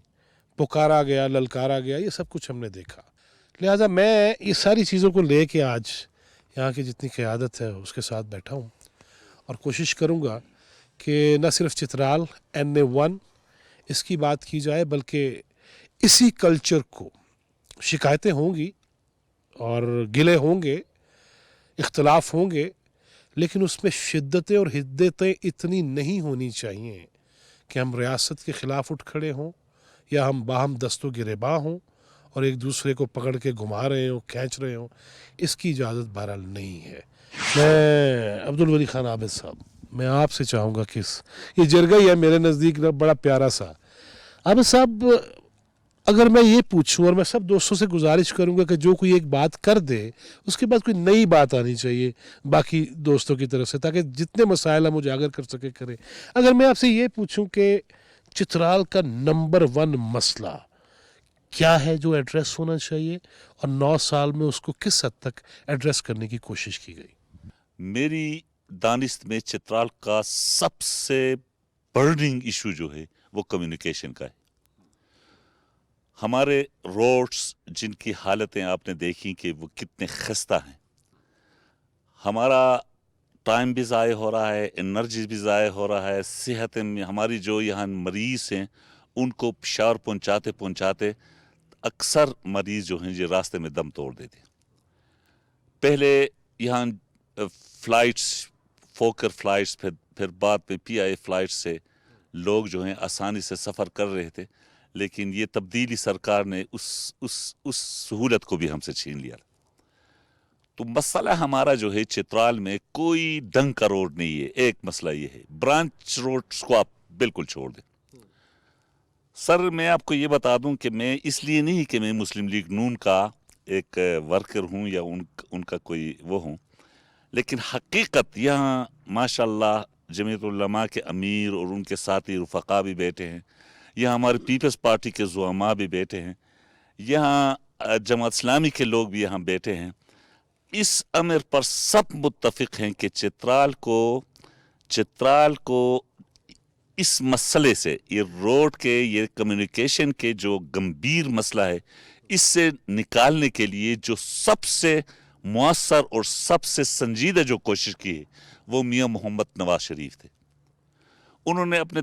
पुकारा गया, ललकारा गया, ये सब कुछ हमने देखा। लिहाजा मैं ये सारी चीज़ों को ले कर आज यहाँ की जितनी क़यादत है उसके साथ बैठा हूँ, और कोशिश करूँगा कि न सिर्फ चित्राल NA1 इसकी बात की जाए, बल्कि इसी कल्चर को, शिकायतें होंगी और गिले होंगे, इख्तलाफ होंगे, लेकिन उसमें शिद्दतें और हिद्दतें इतनी नहीं होनी चाहिए कि हम रियासत के ख़िलाफ़ उठ खड़े हों, या हम बाहम दस्तों गिरेबां हों और एक दूसरे को पकड़ के घुमा रहे हों, खींच रहे हों। इसकी इजाज़त बहरहाल नहीं है। मैं अब्दुल वली खान आबिद साहब, मैं आपसे चाहूँगा कि ये जरगा ही है मेरे नज़दीक बड़ा प्यारा सा। आबिद साहब, अगर मैं ये पूछूं, और मैं सब दोस्तों से गुजारिश करूंगा कि जो कोई एक बात कर दे उसके बाद कोई नई बात आनी चाहिए बाकी दोस्तों की तरफ से, ताकि जितने मसाइल हम उजागर कर सके करें। अगर मैं आपसे ये पूछूं कि चित्राल का नंबर 1 मसला क्या है जो एड्रेस होना चाहिए और 9 साल में उसको किस हद तक एड्रेस करने की कोशिश की गई? मेरी दानिश में चित्राल का सबसे बर्निंग इशू जो है वो कम्युनिकेशन का है। हमारे रोड्स जिनकी हालतें आपने देखी कि वो कितने खस्ता हैं, हमारा टाइम भी ज़ाय हो रहा है, एनर्जी भी ज़ाय हो रहा है, सेहत में हमारी जो यहाँ मरीज़ हैं उनको पेशावर पहुँचाते पहुँचाते अक्सर मरीज़ जो हैं ये रास्ते में दम तोड़ देते हैं। पहले यहाँ फ़्लाइट्स, फोकर फ़्लाइट्स, फिर बाद में PIA फ़्लाइट्स से लोग जो हैं आसानी से सफ़र कर रहे थे, लेकिन ये तब्दीली सरकार ने उस सहूलत को भी हमसे छीन लिया। तो मसला हमारा जो है चित्राल में कोई ढंग का रोड नहीं है। एक मसला ये है, ब्रांच रोड्स को आप बिल्कुल छोड़ दें। सर मैं आपको ये बता दूं कि मैं इसलिए नहीं कि मैं मुस्लिम लीग नून का एक वर्कर हूं या उनका कोई वो हूं, लेकिन हकीकत यहाँ माशाल्लाह जमीयत उलमा के अमीर और उनके साथी रुफ़क़ा भी बैठे हैं, यहाँ हमारे पीपल्स पार्टी के ज़ुआमा भी बैठे हैं, यहाँ जमात इस्लामी के लोग भी यहाँ बैठे हैं। इस अमर पर सब मुत्तफ़िक हैं कि चित्राल को इस मसले से, ये रोड के, ये कम्युनिकेशन के जो गंभीर मसला है, इससे निकालने के लिए जो सबसे मुअस्सर और सबसे संजीदा जो कोशिश की है वो मियाँ मोहम्मद नवाज शरीफ थे। उन्होंने अपने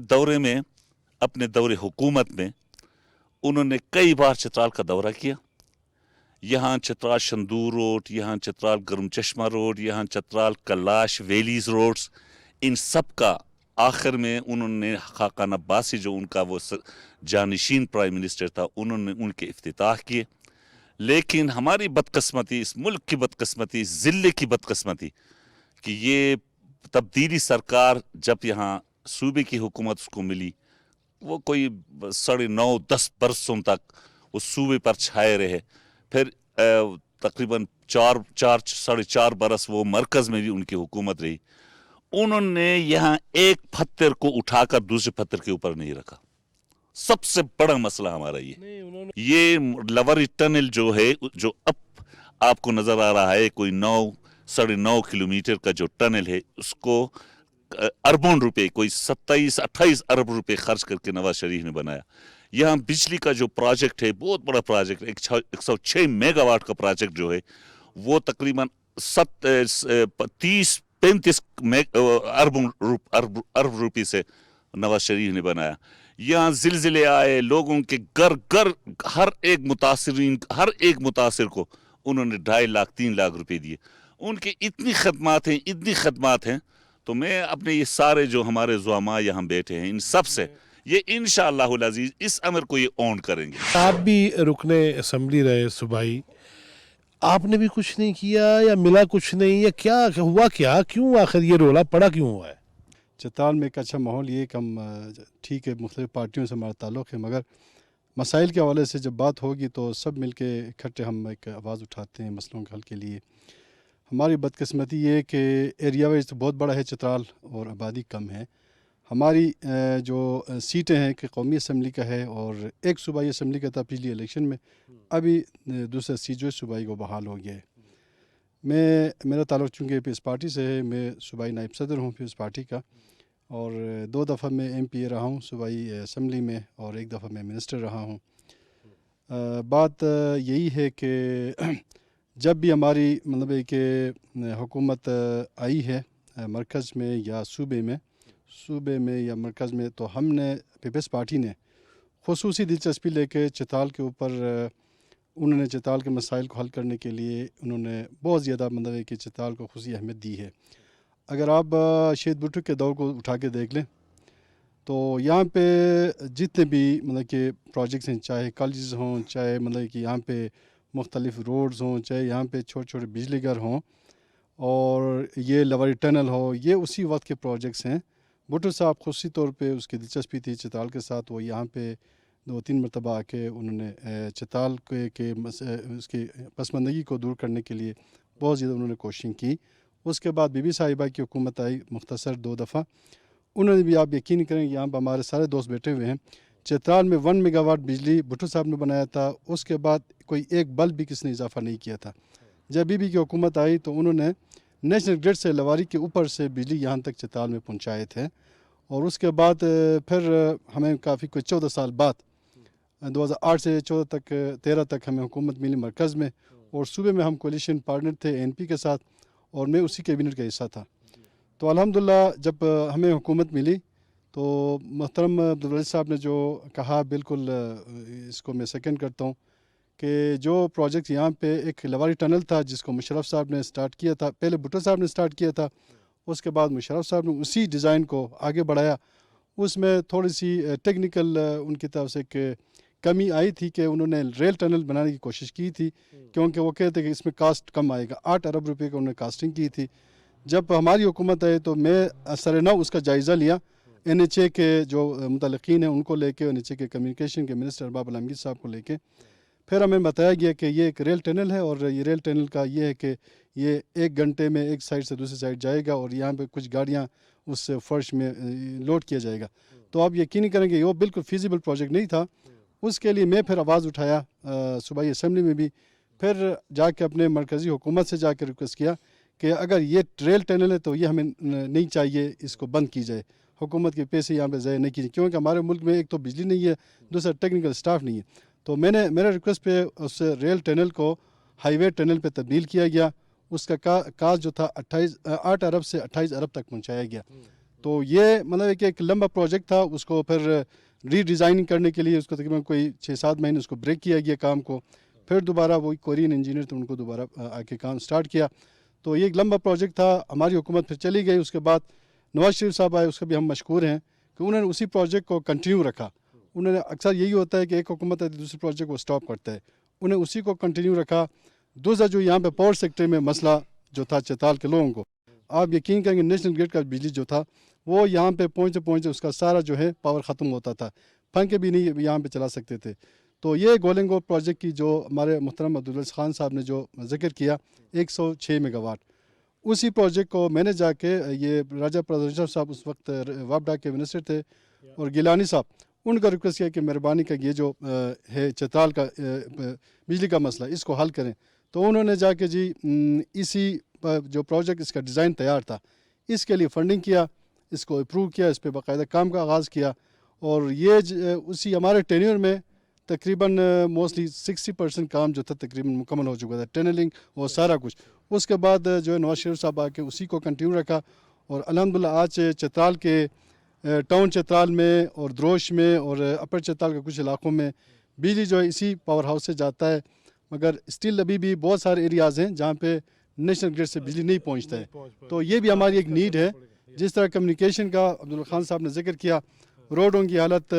दौरे हुकूमत में उन्होंने कई बार चित्राल का दौरा किया। यहाँ चित्राल शंदूर रोड, यहाँ चित्राल गर्म चश्मा रोड, यहाँ चित्राल कैलाश वैलीज रोड्स, इन सब का आखिर में उन्होंने खाकान अब्बासी जो उनका वो जानशीन प्राइम मिनिस्टर था, उन्होंने उनके इफ्तिताह किए। लेकिन हमारी बदकिस्मती, इस मुल्क की बदकिस्मती, इस ज़िले की बदकिस्मती कि ये तब्दीली सरकार जब यहाँ सूबे की हुकूमत उसको मिली, वो कोई 9.5-10 बरसों तक उस सूबे पर छाए रहे। फिर तकरीबन 4.5 बरस वो मरकज़ में भी उनकी हुकूमत रही। उन्होंने यहाँ एक पत्थर को उठाकर दूसरे पत्थर के ऊपर नहीं रखा। सबसे बड़ा मसला हमारा ये लवरी टनल जो है, जो अब आपको नजर आ रहा है, कोई 9-9.5 किलोमीटर का जो टनल है, उसको अरबों रुपए, कोई 27-28 अरब रुपए खर्च करके नवाज शरीफ ने बनाया। यहाँ बिजली का जो प्रोजेक्ट है, बहुत बड़ा प्रोजेक्ट है, 106 मेगावाट का प्रोजेक्ट जो है, वो तकरीबन 30-35 अरब रुपए से नवाज शरीफ ने बनाया। यहाँ जिलजिले आए, लोगों के घर हर एक मुतासिर को उन्होंने 2.5 लाख 3 लाख रुपए दिए। उनकी इतनी खदमात हैं, तो मैं अपने ये सारे जो हमारे ज़ुआमा यहाँ बैठे हैं, इन सब से ये इंशाअल्लाहुल अज़ीज़ इस अमर को ये ऑन करेंगे। आप भी रुकने असम्बली रहे सूबाई, आपने भी कुछ नहीं किया या मिला कुछ नहीं, या क्या हुआ, क्या क्यों आखिर ये रोला पड़ा क्यों हुआ है? चित्राल में एक अच्छा माहौल, ये कि हम ठीक है मुख्तलिफ़ पार्टियों से हमारा ताल्लुक़ है, मगर मसाइल के हवाले से जब बात होगी तो सब मिल के इकट्ठे हम एक आवाज़ उठाते हैं मसलों के हल के लिए। हमारी बदकिस्मती ये है कि एरिया वाइज तो बहुत बड़ा है चित्राल और आबादी कम है। हमारी जो सीटें हैं कि कौमी असम्बली का है और एक सूबाई असम्बली का था पिछली इलेक्शन में, अभी दूसरा सीट जो सूबाई को बहाल हो गया है। मेरा ताल्लुक़ चूँकि पीपल्स पार्टी से है, मैं सूबाई नायब सदर हूँ पीपल्स पार्टी का, और 2 दफ़ा मैं MPA रहा हूँ सूबाई असम्बली में, और 1 दफ़ा मैं मिनिस्टर रहा हूँ। बात यही है कि जब भी हमारी मतलब है कि हुकूमत आई है मरकज़ में या सूबे में या मरकज़ में, तो हमने पीपल्स पार्टी ने ख़ुसूसी दिलचस्पी लेके चित्राल के ऊपर उन्होंने चित्राल के मसाइल को हल करने के लिए उन्होंने बहुत ज़्यादा मतलब है कि चित्राल को ख़ुशी अहमियत दी है। अगर आप शहीद भुट्टो के दौर को उठा के देख लें तो यहाँ पे जितने भी मतलब कि प्रोजेक्ट्स हैं, चाहे कॉलेज हों, चाहे मतलब कि यहाँ पे मुख्तलिफ़ रोड्स हों, चाहे यहाँ पे छोटे छोटे बिजली घर हों, और ये लवरी टनल हो, ये उसी वक्त के प्रोजेक्ट्स हैं। भुट्टो साहब ख़ुशी तौर पे उसकी दिलचस्पी थी चित्राल के साथ, वो यहाँ पे 2-3 मरतबा आके उन्होंने चित्राल के उसकी पसमानदगी को दूर करने के लिए बहुत ज़्यादा उन्होंने कोशिश की। उसके बाद बीबी साहिबा की हुकूमत आई मुख्तसर 2 दफ़ा, उन्होंने भी आप यकीन करें यहाँ पर हमारे सारे दोस्त बैठे हुए हैं, चित्राल में 1 मेगावाट बिजली भुट्टो साहब ने बनाया था, उसके बाद कोई एक बल्ब भी किसने इजाफा नहीं किया था। जब बीबी की हुकूमत आई तो उन्होंने नेशनल ग्रिड से लवारी के ऊपर से बिजली यहाँ तक चित्राल में पहुँचाए थे। और उसके बाद फिर हमें काफ़ी कोई 14 साल बाद 2008 से 13 तक हमें हुकूमत मिली मरकज़ में, और सूबे में हम कोलिशन पार्टनर थे एनपी के साथ, और मैं उसी कैबिनेट का हिस्सा था। तो अल्हम्दुलिल्लाह जब हमें हुकूमत मिली तो मोहतरम अब्दुल साहब ने जो कहा बिल्कुल इसको मैं सेकंड करता हूँ कि जो प्रोजेक्ट यहाँ पे एक लवारी टनल था जिसको मुशर्रफ साहब ने स्टार्ट किया था, पहले भुट्टो साहब ने स्टार्ट किया था, उसके बाद मुशर्रफ साहब ने उसी डिज़ाइन को आगे बढ़ाया। उसमें थोड़ी सी टेक्निकल उनकी तरफ से एक कमी आई थी कि उन्होंने रेल टनल बनाने की कोशिश की थी, क्योंकि वो कहते कि इसमें कास्ट कम आएगा। 8 अरब रुपए का उन्होंने कास्टिंग की थी। जब हमारी हुकूमत आई तो मैं सरनौ उसका जायज़ा लिया, NHA के जो मुतल्लिक़ीन हैं उनको लेके, NHA के कम्युनिकेशन के मिनिस्टर अरबाब आलमगीर साहब को लेके फिर हमें बताया गया कि ये एक रेल टनल है, और ये रेल टनल का ये है कि ये 1 घंटे में एक साइड से दूसरी साइड जाएगा, और यहाँ पे कुछ गाड़ियाँ उस फर्श में लोड किया जाएगा। तो आप यकीन करेंगे वो बिल्कुल फीजिबल प्रोजेक्ट नहीं था। उसके लिए मैं फिर आवाज़ उठाया सूबाई असम्बली में भी, फिर जाके अपने मरकज़ी हुकूमत से जाकर रिक्वेस्ट किया कि अगर ये रेल टनल है तो ये हमें नहीं चाहिए, इसको बंद की जाए, हुकूमत के पैसे यहाँ पे ज़ाया नहीं कीजिए, क्योंकि हमारे मुल्क में एक तो बिजली नहीं है, दूसरा टेक्निकल स्टाफ नहीं है। तो मेरे रिक्वेस्ट पे उस रेल टनल को हाईवे टनल पे तब्दील किया गया। उसका कास्ट जो था 8 अरब से 28 अरब तक पहुँचाया गया। तो ये मतलब एक लंबा प्रोजेक्ट था, उसको फिर रीडिज़ाइनिंग करने के लिए उसको तकरीबन कोई 6-7 महीने उसको ब्रेक किया गया काम को, फिर दोबारा वही कोरियन इंजीनियर थे उनको दोबारा आके काम स्टार्ट किया। तो ये एक लंबा प्रोजेक्ट था। हमारी हुकूमत फिर चली गई, उसके बाद नवाज शरीफ साहब आए, उसका भी हम मशकूर हैं कि उन्होंने उसी प्रोजेक्ट को कंटिन्यू रखा। उन्होंने अक्सर यही होता है कि एक हुकूमत आती है दूसरे प्रोजेक्ट को स्टॉप करता है, उन्हें उसी को कंटिन्यू रखा। दूसरा जो यहाँ पे पावर सेक्टर में मसला जो था चित्राल के लोगों को, आप यकीन करेंगे नेशनल ग्रिड का बिजली जो था वो यहाँ पे पहुँचते उसका सारा जो है पावर ख़त्म होता था, पंखे भी नहीं यहाँ पे चला सकते थे। तो ये गोलेंगो प्रोजेक्ट की जो हमारे मोहतरम अब्दुल खान साहब ने जो जिक्र किया 106 मेगावाट, उसी प्रोजेक्ट को मैंने जाके ये राजा प्रदर्शन साहब उस वक्त वापडा के मिनिस्टर थे और गिलानी साहब, उनका रिक्वेस्ट किया कि मेहरबानी का ये जो है चित्राल का बिजली का मसला इसको हल करें। तो उन्होंने जाके जी इसी जो प्रोजेक्ट इसका डिज़ाइन तैयार था इसके लिए फ़ंडिंग किया, इसको अप्रूव किया, इस पर बाकायदा काम का आगाज़ किया, और ये उसी हमारे टेन्योर में तकरीबन मोस्टली 60% काम जो था तकरीबन मुकम्मल हो चुका था, टनलिंग और सारा कुछ। उसके बाद जो है नवाज शरीफ साहब आके उसी को कंटिन्यू रखा, और अल्हम्दुलिल्लाह आज चित्राल के टाउन चित्राल में और द्रोश में और अपर चित्राल के कुछ इलाकों में बिजली जो है इसी पावर हाउस से जाता है, मगर स्टिल अभी भी बहुत सारे एरियाज़ हैं जहाँ पे नेशनल ग्रिड से बिजली नहीं पहुँचता है। तो ये भी हमारी एक नीड है। जिस तरह कम्युनिकेशन का अब्दुल खान साहब ने जिक्र किया, रोडों की हालत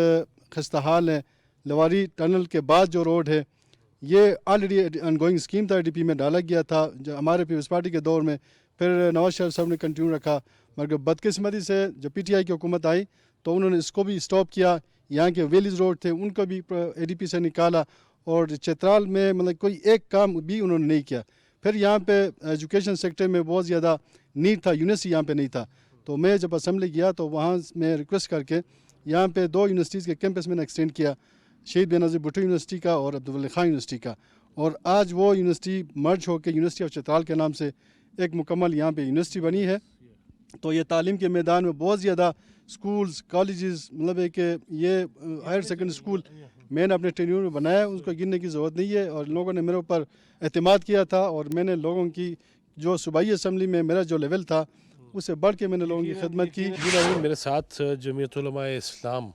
खस्ता हाल है। लवारी टनल के बाद जो रोड है ये ऑलरेडी अनगोइंग स्कीम था, DP में डाला गया था जो हमारे पीपल्स पार्टी के दौर में, फिर नवाज शरीफ साहब ने कंटिन्यू रखा, मगर बदकिस्मती से जब PTI की हुकूमत आई तो उन्होंने इसको भी स्टॉप किया। यहाँ के वेलीज रोड थे उनको भी ADP से निकाला, और चित्राल में मतलब कोई एक काम भी उन्होंने नहीं किया। फिर यहाँ पे एजुकेशन सेक्टर में बहुत ज़्यादा नीड था, यूनिवर्सिटी यहाँ पे नहीं था। तो मैं जब असम्बली गया तो वहाँ मैं रिक्वेस्ट करके यहाँ पे 2 यूनिवर्सिटीज़ के कैंपस मैंने एक्सटेंड किया, शहीद बेनज़ीर भुट्टो यूनिवर्सिटी का और अब्दुल वली खान यूनिवर्सिटी का, और आज वो यूनिवर्सिटी मर्ज होकर यूनिवर्सिटी ऑफ चित्राल के नाम से एक मुकम्मल यहाँ पे यूनिवर्सिटी बनी है। तो ये तालीम के मैदान में बहुत ज़्यादा स्कूल्स कॉलेजेस, मतलब है कि ये हायर सेकेंडरी स्कूल मैंने अपने टेन्यूर में बनाया है, उसको गिनने की ज़रूरत नहीं है, और लोगों ने मेरे ऊपर एतमाद किया था, और मैंने लोगों की जो सूबाई असम्बली में मेरा जो लेवल था उससे बढ़ के मैंने लोगों की खिदमत की। मेरे साथ जमीयत उलमा इस्लाम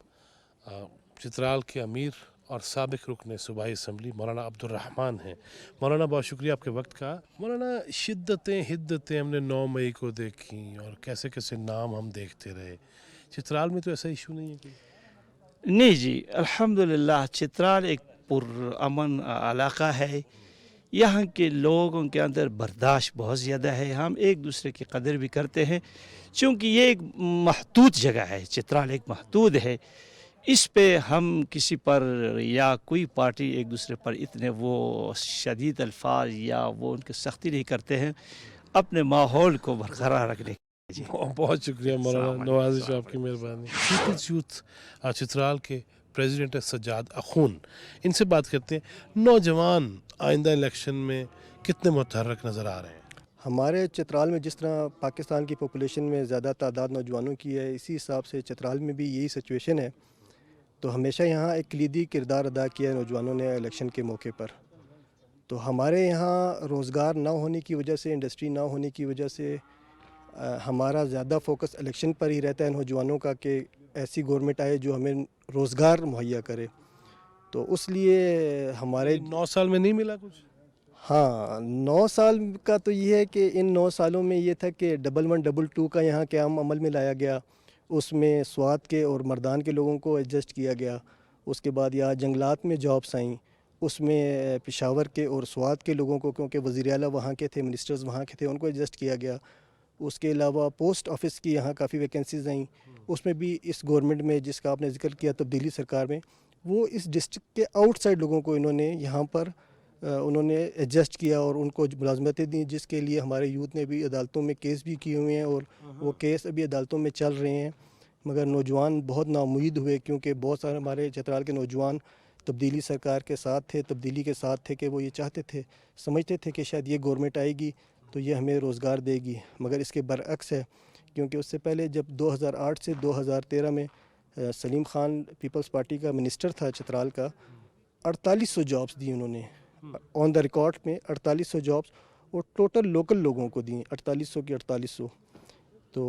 चित्राल के अमीर और साबिक रुकन सूबाई असम्बली मौलाना अब्दुल रहमान हैं। मौलाना बहुत शुक्रिया आपके वक्त का। मौलाना शिद्दतें हिद्दतें हमने 9 मई को देखी और कैसे कैसे नाम हम देखते रहे, चित्राल में तो ऐसा इशू नहीं है कोई? नहीं जी, अल्हम्दुलिल्लाह चित्राल एक पुरअमन इलाका है। यहाँ के लोगों के अंदर बर्दाश्त बहुत ज़्यादा है, हम एक दूसरे की कदर भी करते हैं, चूँकि ये एक महदूद जगह है, चित्राल एक महदूद है। इस पे हम किसी पर या कोई पार्टी एक दूसरे पर इतने वो शदीद अल्फाज या वो उनकी सख्ती नहीं करते हैं, अपने माहौल को बरकरार रखने। बहुत शुक्रिया मौलाना नवाजिश, आपकी मेहरबानी। पीपल्स यूथ चित्राल के प्रेसिडेंट है सज्जाद अखून, इनसे बात करते हैं। नौजवान आइंदा इलेक्शन में कितने मुतहर्रिक नज़र आ रहे हैं? हमारे चित्राल में जिस तरह पाकिस्तान की पॉपुलेशन में ज़्यादा तादाद नौजवानों की है, इसी हिसाब से चित्राल में भी यही सिचुएशन है। तो हमेशा यहाँ एक कलीदी किरदार अदा किया है नौजवानों ने इलेक्शन के मौके पर। तो हमारे यहाँ रोज़गार ना होने की वजह से, इंडस्ट्री ना होने की वजह से हमारा ज़्यादा फोकस इलेक्शन पर ही रहता है नौजवानों का, कि ऐसी गवर्नमेंट आए जो हमें रोज़गार मुहैया करे। तो उसलिए हमारे 9 साल में नहीं मिला कुछ? हाँ, 9 साल का तो ये है कि इन 9 सालों में ये था कि 1122 का यहाँ क़याम अमल में लाया गया, उसमें स्वात के और मर्दान के लोगों को एडजस्ट किया गया। उसके बाद यहाँ जंगलात में जॉब्स आईं, उसमें पेशावर के और स्वात के लोगों को, क्योंकि वज़ीर आला वहाँ के थे, मिनिस्टर्स वहाँ के थे, उनको एडजस्ट किया गया। उसके अलावा पोस्ट ऑफिस की यहाँ काफ़ी वैकेंसीज़ आईं, उसमें भी इस गवर्नमेंट में जिसका आपने जिक्र किया तब्दीली सरकार में, वो इस डिस्ट्रिक्ट के आउटसाइड लोगों को इन्होंने यहाँ पर उन्होंने एडजस्ट किया और उनको मुलाजमतें दी, जिसके लिए हमारे यूथ ने भी अदालतों में केस भी किए हुए हैं और वो केस अभी अदालतों में चल रहे हैं। मगर नौजवान बहुत नाउम्मीद हुए, क्योंकि बहुत सारे हमारे चित्राल के नौजवान तब्दीली सरकार के साथ थे, तब्दीली के साथ थे, कि वो ये चाहते थे, समझते थे कि शायद ये गवर्नमेंट आएगी तो ये हमें रोज़गार देगी। मगर इसके बरअक्स है, क्योंकि उससे पहले जब 2008 से 2013 में सलीम खान पीपल्स पार्टी का मिनिस्टर था चित्राल का, 4800 जॉब्स दी उन्होंने ऑन द रिकॉर्ड में, 4800 जॉब्स, और टोटल लोकल लोगों को दी 4800 की 4800। तो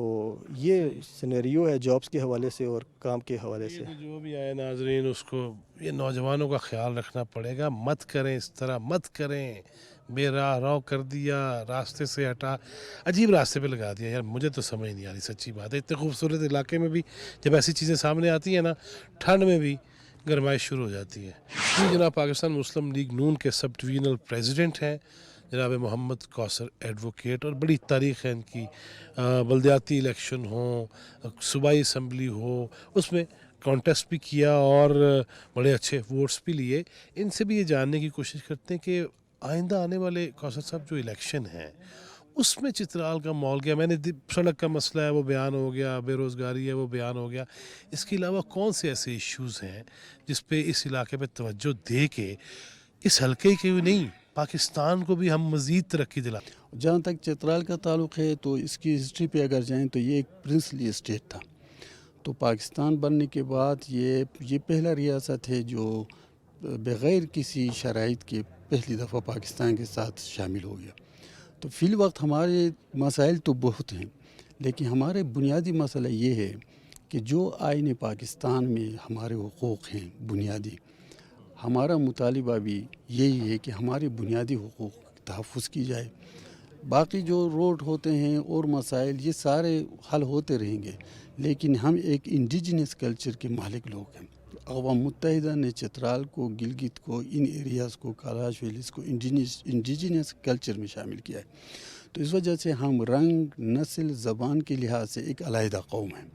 ये सिनेरियो है जॉब्स के हवाले से और काम के हवाले से। तो जो भी आए नाजरीन, उसको ये नौजवानों का ख्याल रखना पड़ेगा। मत करें इस तरह, मत करें, बेराह रौ कर दिया, रास्ते से हटा, अजीब रास्ते पे लगा दिया। यार मुझे तो समझ नहीं आ रही, सच्ची बात है। इतने खूबसूरत इलाके में भी जब ऐसी चीज़ें सामने आती हैं ना, ठंड में भी गरमाइश शुरू हो जाती है। ये जनाब पाकिस्तान मुस्लिम लीग नून के सब डिवीज़नल प्रेसिडेंट हैं जनाब मोहम्मद कौसर एडवोकेट, और बड़ी तारीख़ है इनकी। बल्दियाती इलेक्शन हो, सूबाई असम्बली हो, उसमें कॉन्टेस्ट भी किया और बड़े अच्छे वोट्स भी लिए। इनसे भी ये जानने की कोशिश करते हैं कि आइंदा आने वाले कौसर साहब जो इलेक्शन हैं उसमें चित्राल का माहौल क्या। मैंने सड़क का मसला है वो बयान हो गया, बेरोज़गारी है वो बयान हो गया, इसके अलावा कौन से ऐसे इश्यूज़ हैं जिस पे इस इलाके पे तवज्जो दे के इस हल्के के नहीं पाकिस्तान को भी हम मज़ीद तरक्की दिला। जहाँ तक चित्राल का ताल्लुक़ है तो इसकी हिस्ट्री पे अगर जाएं तो ये एक प्रिंसली स्टेट था। तो पाकिस्तान बनने के बाद ये पहला रियासत है जो बग़ैर किसी शराइत के पहली दफ़ा पाकिस्तान के साथ शामिल हो गया। तो फ़िल वक्त हमारे मसाइल तो बहुत हैं, लेकिन हमारे बुनियादी मसला ये है कि जो आईन पाकिस्तान में हमारे हुकूक़ हैं बुनियादी, हमारा मुतालिबा भी यही है कि हमारे बुनियादी हुकूक़ तहफ़्फ़ुज़ की जाए। बाकी जो रोड होते हैं और मसाइल ये सारे हल होते रहेंगे, लेकिन हम एक इंडिजिनस कल्चर के मालिक लोग हैं। अक़वाम मुत्तहिदा ने चित्राल को, गिलगित को, इन एरियाज़ को, कैलाश वैलीज़ को इंडिजिनस कल्चर में शामिल किया है। तो इस वजह से हम रंग, नस्ल, ज़बान के लिहाज से एक अलहदा कौम है।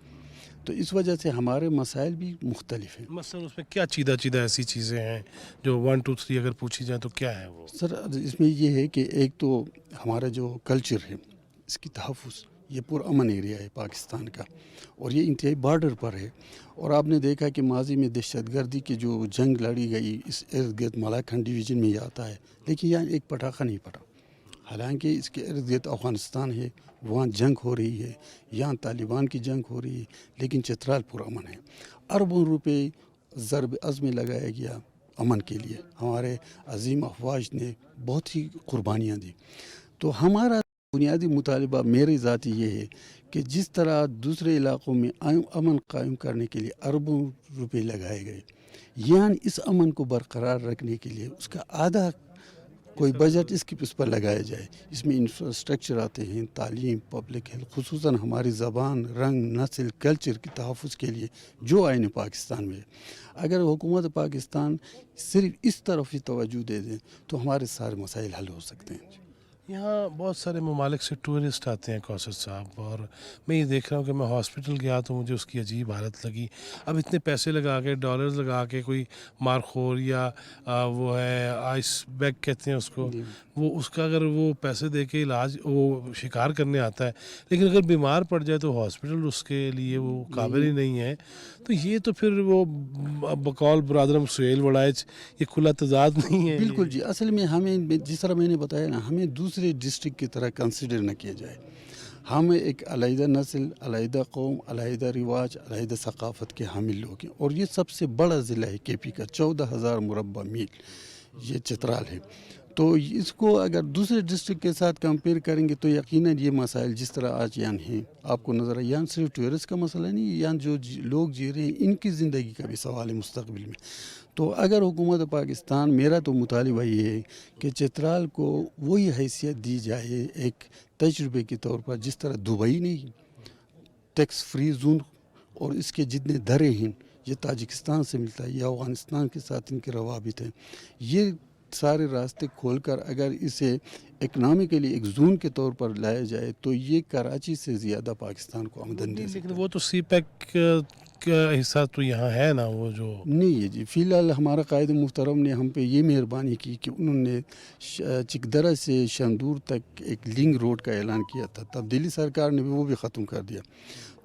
तो इस वजह से हमारे मसाइल भी मुख्तलिफ हैं। मसलन उसमें क्या चीदा ऐसी चीज़ें हैं जो 1 2 3 अगर पूछी जाए तो क्या है वो? सर इसमें ये है कि एक तो हमारा जो कल्चर है इसकी तहफ़्फ़ुज़, ये पुरअमन एरिया है पाकिस्तान का और ये इंतहाई बॉर्डर पर है। और आपने देखा कि माजी में दहशतगर्दी की जो जंग लड़ी गई इस इर्द गिर्द मलाखंड डिवीज़न में आता है, लेकिन यहाँ एक पटाखा नहीं पड़ा। हालांकि इसके इर्द गिर्द अफ़गानिस्तान है, वहाँ जंग हो रही है, यहाँ तालिबान की जंग हो रही है, लेकिन चित्राल पुरअमन है। अरबों रुपए ज़रब अज़्म लगाया गया अमन के लिए, हमारे अजीम अफवाज ने बहुत ही कुर्बानियाँ दी। तो हमारा बुनियादी मुतालिबा मेरे ज़ाती ये है कि जिस तरह दूसरे इलाक़ों में अमन कायम करने के लिए अरबों रुपए लगाए गए, यहाँ इस अमन को बरकरार रखने के लिए उसका आधा कोई बजट इसकी उस पर लगाया जाए। इसमें इंफ्रास्ट्रक्चर आते हैं, तालीम, पब्लिक हेल्थ, खुसूसन हमारी ज़बान, रंग, नस्ल, कल्चर की तहफ़्फ़ुज़ के लिए जो आईन पाकिस्तान में है। अगर हुकूमत पाकिस्तान सिर्फ इस तरफ ही तवज्जो दे दें तो हमारे सारे मसाइल हल हो सकते हैं। यहाँ बहुत सारे ममालिक से टूरिस्ट आते हैं कौसर साहब, और मैं ये देख रहा हूँ कि मैं हॉस्पिटल गया तो मुझे उसकी अजीब हालत लगी। अब इतने पैसे लगा के, डॉलर्स लगा के, कोई मारखोर या वो है आइस बैग कहते हैं उसको, वो उसका अगर वो पैसे दे के इलाज वो शिकार करने आता है, लेकिन अगर बीमार पड़ जाए तो हॉस्पिटल उसके लिए वो काबिल ही नहीं है। तो ये तो फिर वो बकौल बुरादरम सुहेल वड़ाइच ये खुला तजाद नहीं है। बिल्कुल जी, असल में हमें जिस तरह मैंने बताया ना, हमें दूसरे डिस्ट्रिक्ट की तरह कंसिडर न किया जाए। हम एक अलहदा नस्ल, अलहदा कौम, अलहदा रिवाज, अलहदा सकाफ़त के हामिल लोग हैं, और ये सबसे बड़ा ज़िला है केपी का, 14,000 मुरबा मील ये चित्राल है। तो इसको अगर दूसरे डिस्ट्रिक्ट के साथ कंपेयर करेंगे तो यकीनन ये मसाइल जिस तरह आज यहाँ हैं आपको नज़र आए, यहाँ सिर्फ टूरिस्ट का मसला नहीं, यहाँ जो लोग जी रहे हैं इनकी ज़िंदगी का भी सवाल है मुस्तकबिल में। तो अगर हुकूमत पाकिस्तान, मेरा तो मुतालिबा ये है कि चित्राल को वही हैसियत दी जाए एक तजुर्बे के तौर पर, जिस तरह दुबई नहीं टैक्स फ्री जोन और इसके जितने दरें हैं ये ताजिकिस्तान से मिलता है या अफ़गानिस्तान के साथ इनके रवाबित हैं, ये सारे रास्ते खोलकर अगर इसे इकनॉमिकली एक जोन के तौर पर लाया जाए तो ये कराची से ज़्यादा पाकिस्तान को आमदन दे सकता है। लेकिन वो तो सी पैक का हिस्सा तो यहाँ है ना, वो जो नहीं है जी। फ़िलहाल हमारा कायद मुहतरम ने हम पे ये मेहरबानी की कि उन्होंने चिकदरा से शंदूर तक एक लिंक रोड का ऐलान किया था, तब दिल्ली सरकार ने वो भी ख़त्म कर दिया।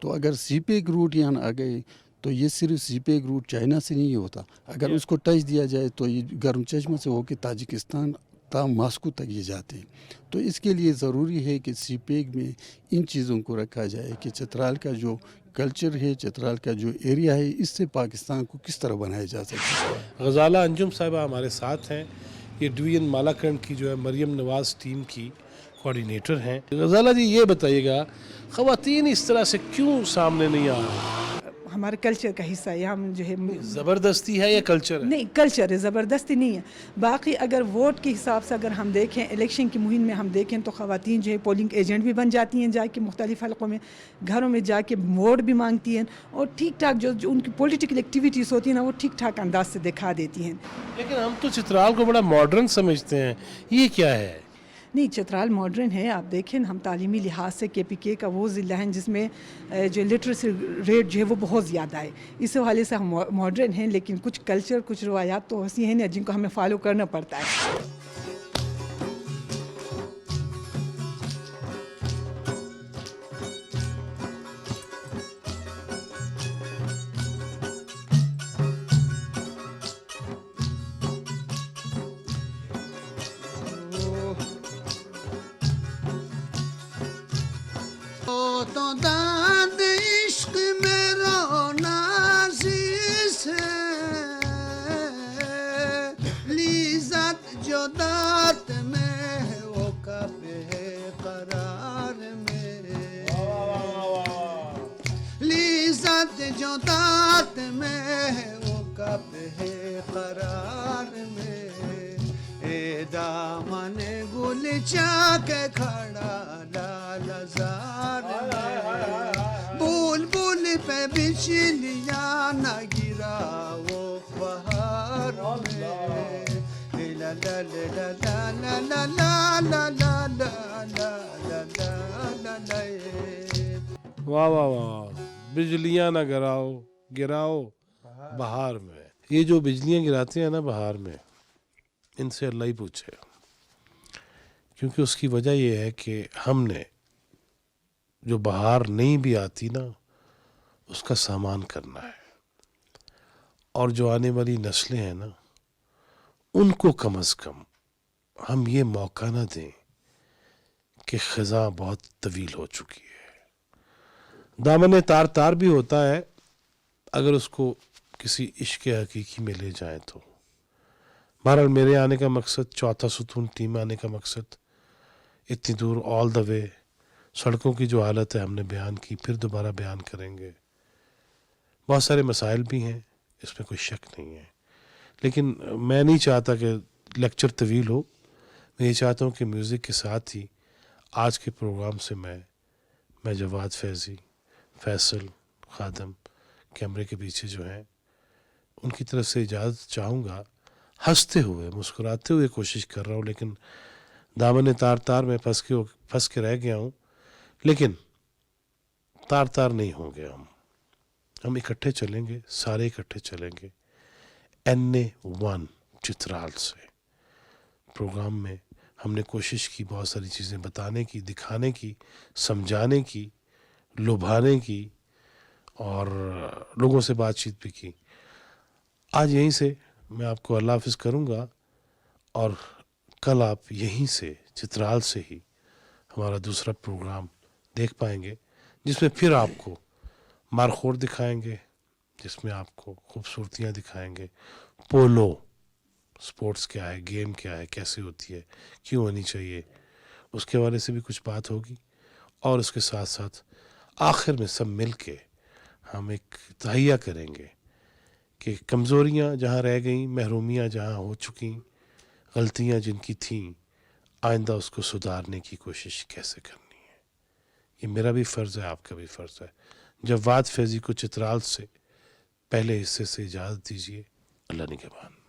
तो अगर सी पैक रूट यहाँ आ गए तो ये सिर्फ सी पैक रूट चाइना से नहीं होता, अगर उसको टच दिया जाए तो ये गर्म चश्मा से होकर ताजिकिस्तान ता मास्को तक ये जाते हैं। तो इसके लिए ज़रूरी है कि सी पैक में इन चीज़ों को रखा जाए कि चित्राल का जो कल्चर है, चित्राल का जो एरिया है, इससे पाकिस्तान को किस तरह बनाया जा सकता है। गज़ाला अंजुम साहिबा हमारे साथ हैं, ये डिवीजन मालाकंड की जो है मरियम नवाज़ टीम की कोऑर्डिनेटर हैं। गज़ाला जी ये बताइएगा, ख़वातीन इस तरह से क्यों सामने नहीं आ रही? हमारे कल्चर का हिस्सा है, हम जो है ज़बरदस्ती है या कल्चर है? नहीं, कल्चर है, ज़बरदस्ती नहीं है। बाकी अगर वोट के हिसाब से अगर हम देखें, इलेक्शन की मुहिम में हम देखें तो ख़वातीन जो है पोलिंग एजेंट भी बन जाती हैं, जाके मुख्तलिफ़ हलकों में घरों में जाके वोट भी मांगती हैं, और ठीक ठाक जो उनकी पॉलिटिकल एक्टिविटीज़ होती हैं ना वो ठीक ठाक अंदाज से दिखा देती हैं। लेकिन हम तो चित्राल को बड़ा मॉडर्न समझते हैं, ये क्या है? नहीं, चित्राल मॉडर्न है। आप देखें, हम तालीमी लिहाज से KPK का वो ज़िला है जिसमें जो लिटरेसी रेट जो है वो बहुत ज़्यादा है, इस हवाले से हम मॉडर्न हैं। लेकिन कुछ कल्चर, कुछ रवायात तो ऐसी हैं ना जिनको हमें फॉलो करना पड़ता है। तो दाद इश्क मेरा नाज़िज़ है, लिज़्ज़त जो दात में है वो कब है करार में, लिज़्ज़त जो दात में है वो कब है करार में, ए दामन गुल चाके खड़ा लाल ज़ार में, बुलबुल पे बिजलियाँ न गिरा वो बहार में, ला ला ला ला ला ला ला ला ला ला ला ला। वाह वाह वाह, बिजलियाँ ना गिराओ बहार में। ये जो बिजलियाँ गिराते हैं ना बहार में, इनसे अल्लाह ही पूछे, क्योंकि उसकी वजह यह है कि हमने जो बहार नहीं भी आती ना उसका सामान करना है, और जो आने वाली नस्लें हैं ना उनको कम अज़ कम हम ये मौका ना दें कि ख़ज़ां बहुत तवील हो चुकी है। दामन तार तार भी होता है अगर उसको किसी इश्क़ हकीकी में ले जाएं तो। बहरहाल मेरे आने का मकसद, चौथा सुतून टीम आने का मकसद, इतनी दूर ऑल द वे, सड़कों की जो हालत है हमने बयान की, फिर दोबारा बयान करेंगे। बहुत सारे मसाइल भी हैं, इसमें कोई शक नहीं है, लेकिन मैं नहीं चाहता कि लेक्चर तवील हो। मैं ये चाहता हूँ कि म्यूज़िक के साथ ही आज के प्रोग्राम से मैं जवाद फैज़ी, फैसल, खादम कैमरे के पीछे जो हैं उनकी तरफ से इजाज़त चाहूँगा। हंसते हुए, मुस्कुराते हुए कोशिश कर रहा हूँ, लेकिन दामन तार तार में फंस के रह गया हूँ, लेकिन तार तार नहीं होंगे हम इकट्ठे चलेंगे, सारे इकट्ठे चलेंगे। NA1 चित्राल से प्रोग्राम में हमने कोशिश की बहुत सारी चीज़ें बताने की, दिखाने की, समझाने की, लुभाने की और लोगों से बातचीत भी की। आज यहीं से मैं आपको अल्लाह हाफ़िज़ करूँगा और कल आप यहीं से चित्राल से ही हमारा दूसरा प्रोग्राम देख पाएंगे, जिसमें फिर आपको मारखोड़ दिखाएंगे, जिसमें आपको खूबसूरतियाँ दिखाएंगे, पोलो स्पोर्ट्स क्या है, गेम क्या है, कैसे होती है, क्यों होनी चाहिए, उसके बारे से भी कुछ बात होगी। और उसके साथ साथ आखिर में सब मिल के हम एक तहैया करेंगे कि कमज़ोरियाँ जहाँ रह गईं, महरूमियाँ जहाँ हो चुकी, गलतियाँ जिनकी थीं, आइंदा उसको सुधारने की कोशिश कैसे करनी है। ये मेरा भी फ़र्ज़ है, आपका भी फ़र्ज़ है। जवाद फैज़ी को चित्राल से पहले हिस्से से इजाज़त दीजिए। अल्लाह निगहबान।